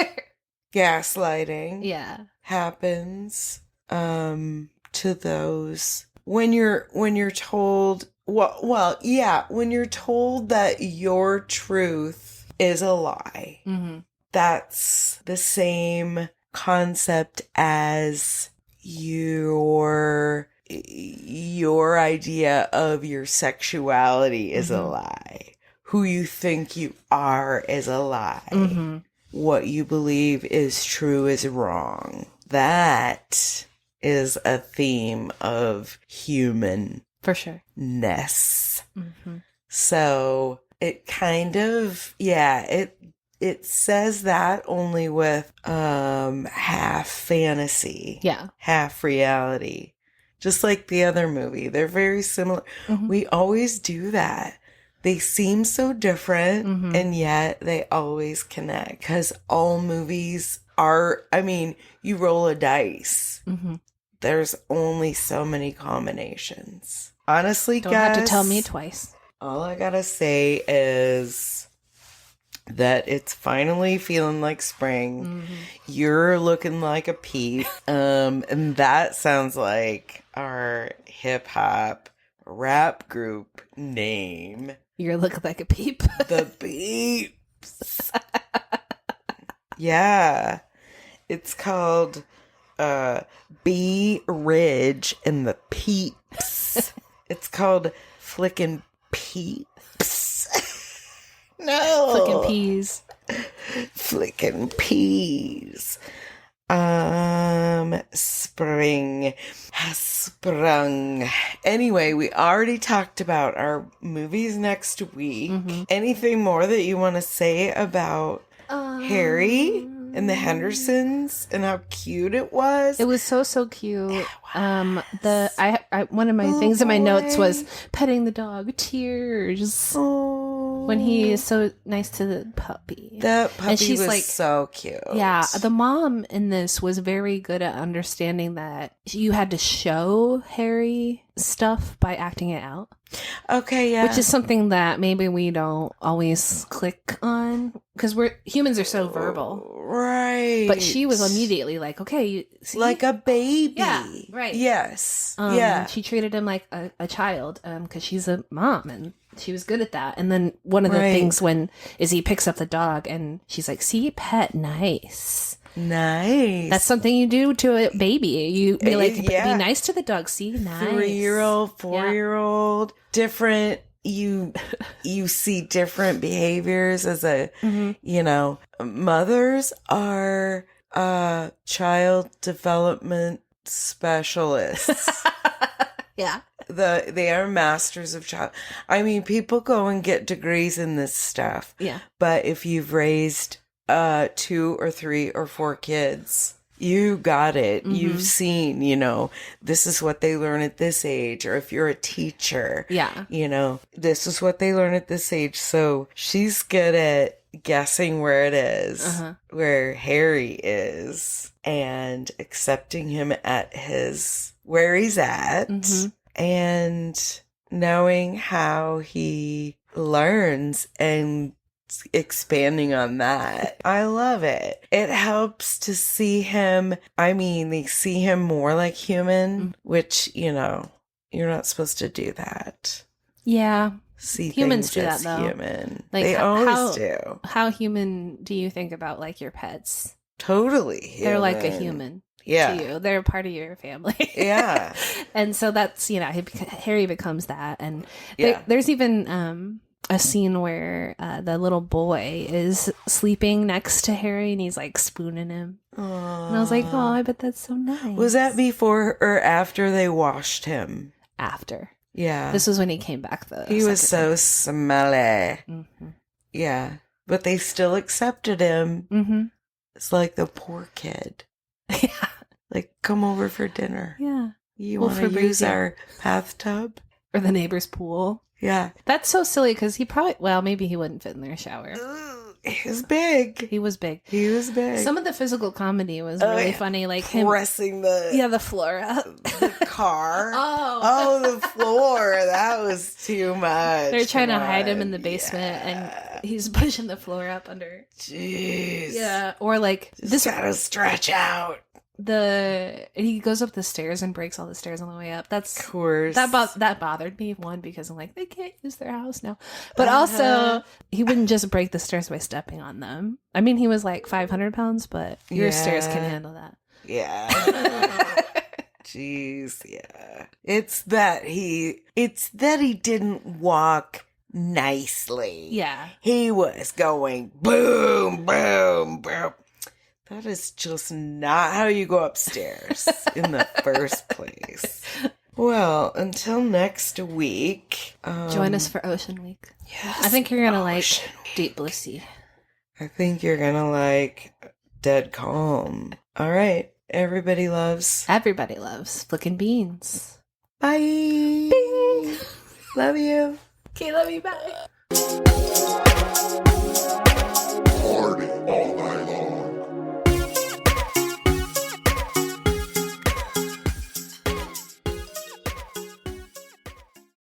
A: Gaslighting.
B: Yeah.
A: Happens to those when you're told when you're told that your truth is a lie. That's the same concept as your idea of your sexuality is a lie. Who you think you are is a lie. What you believe is true is wrong. That is a theme of human
B: For sure.
A: ness. So it kind of, it says that only with half fantasy.
B: Yeah.
A: Half reality. Just like the other movie. They're very similar. We always do that. They seem so different, and yet they always connect. Because all movies are, I mean, you roll a dice. There's only so many combinations. Honestly,
B: Don't
A: guys.
B: have to tell me twice.
A: All I gotta say is that it's finally feeling like spring. You're looking like a peep. And that sounds like our hip hop rap group name.
B: You're looking like a peep.
A: The Peeps. Yeah. It's called B Ridge and the Peeps. It's called flicking peeps. No.
B: Flicking peas.
A: Flicking peas. Spring has sprung. Anyway, we already talked about our movies next week. Anything more that you want to say about Harry and the Hendersons and how cute it was?
B: It was so cute. One of my
A: Oh,
B: things in my notes
A: boy.
B: was petting the dog, tears.
A: Oh,
B: When he is so nice to the puppy.
A: that puppy
B: she's
A: was
B: like-
A: so cute.
B: Yeah, the mom in this was very good at understanding that you had to show Harry stuff by acting it out.
A: Okay, yeah.
B: Which is something that maybe we don't always click on because humans are so verbal.
A: Right.
B: But she was immediately like, okay, you see?
A: like a baby.
B: Yeah, right.
A: Yes. Yeah.
B: She treated him like a child because she's a mom and she was good at that. And then one of the
A: Right.
B: things when Izzy picks up the dog and she's like, see, pet, nice.
A: Nice.
B: That's something you do to a baby. You be like,
A: Yeah.
B: be nice to the dog. See, nice.
A: 3-year-old, 4-year-old, different. You see different behaviors as a, mothers are child development specialists.
B: Yeah.
A: They are masters of child. I mean, people go and get degrees in this stuff.
B: Yeah.
A: But if you've raised 2 or 3 or 4 kids, you got it. You've seen, this is what they learn at this age. Or if you're a teacher,
B: Yeah.
A: this is what they learn at this age. So she's good at guessing where it is, where Harry is, and accepting him at where he's at, and knowing how he learns and expanding on that. I love it. It helps to see him. I mean, they see him more like human, which, you're not supposed to do that.
B: Yeah.
A: See
B: Humans
A: things
B: do that,
A: as
B: though.
A: human.
B: Like,
A: they always do.
B: How human do you think about like your pets?
A: Totally human.
B: They're like a human
A: Yeah.
B: to you. They're part of your family.
A: Yeah.
B: And so that's, Harry becomes that. And
A: Yeah.
B: there's even a scene where the little boy is sleeping next to Harry and he's like spooning him.
A: Aww.
B: And I was like, oh, I bet that's so nice.
A: Was that before or after they washed him?
B: After.
A: Yeah.
B: This was when he came back, though.
A: He was so smelly. Yeah. But they still accepted him. It's like the poor kid.
B: Yeah.
A: Like, come over for dinner.
B: Yeah.
A: You want to use our bathtub?
B: Or the neighbor's pool.
A: Yeah.
B: That's so silly because maybe he wouldn't fit in their shower.
A: He was big.
B: He was big.
A: He was big.
B: Some of the physical comedy was really funny, like him
A: pressing
B: the floor up.
A: the car.
B: Oh,
A: the floor. That was too much.
B: they're trying to
A: Come
B: hide him
A: on.
B: in the basement,
A: Yeah.
B: and he's pushing the floor up under.
A: Jeez.
B: Yeah, or like
A: Just gotta stretch out.
B: he goes up the stairs and breaks all the stairs on the way up. That's
A: Of course.
B: that bothered me, one, because I'm like, they can't use their house now, but also he wouldn't just break the stairs by stepping on them. I mean, he was like 500 pounds, but your stairs can handle that.
A: Yeah. Jeez, yeah. It's that he didn't walk nicely.
B: Yeah.
A: He was going boom, boom, boom. That is just not how you go upstairs in the first place. Well, until next week.
B: Join us for Ocean Week.
A: Yes.
B: I think you're gonna like
A: Ocean
B: Deep Blue Sea.
A: I think you're gonna like Dead Calm. All right. Everybody loves.
B: Everybody loves flicking beans.
A: Bye.
B: Bing.
A: Love you.
B: Okay, love you. Bye.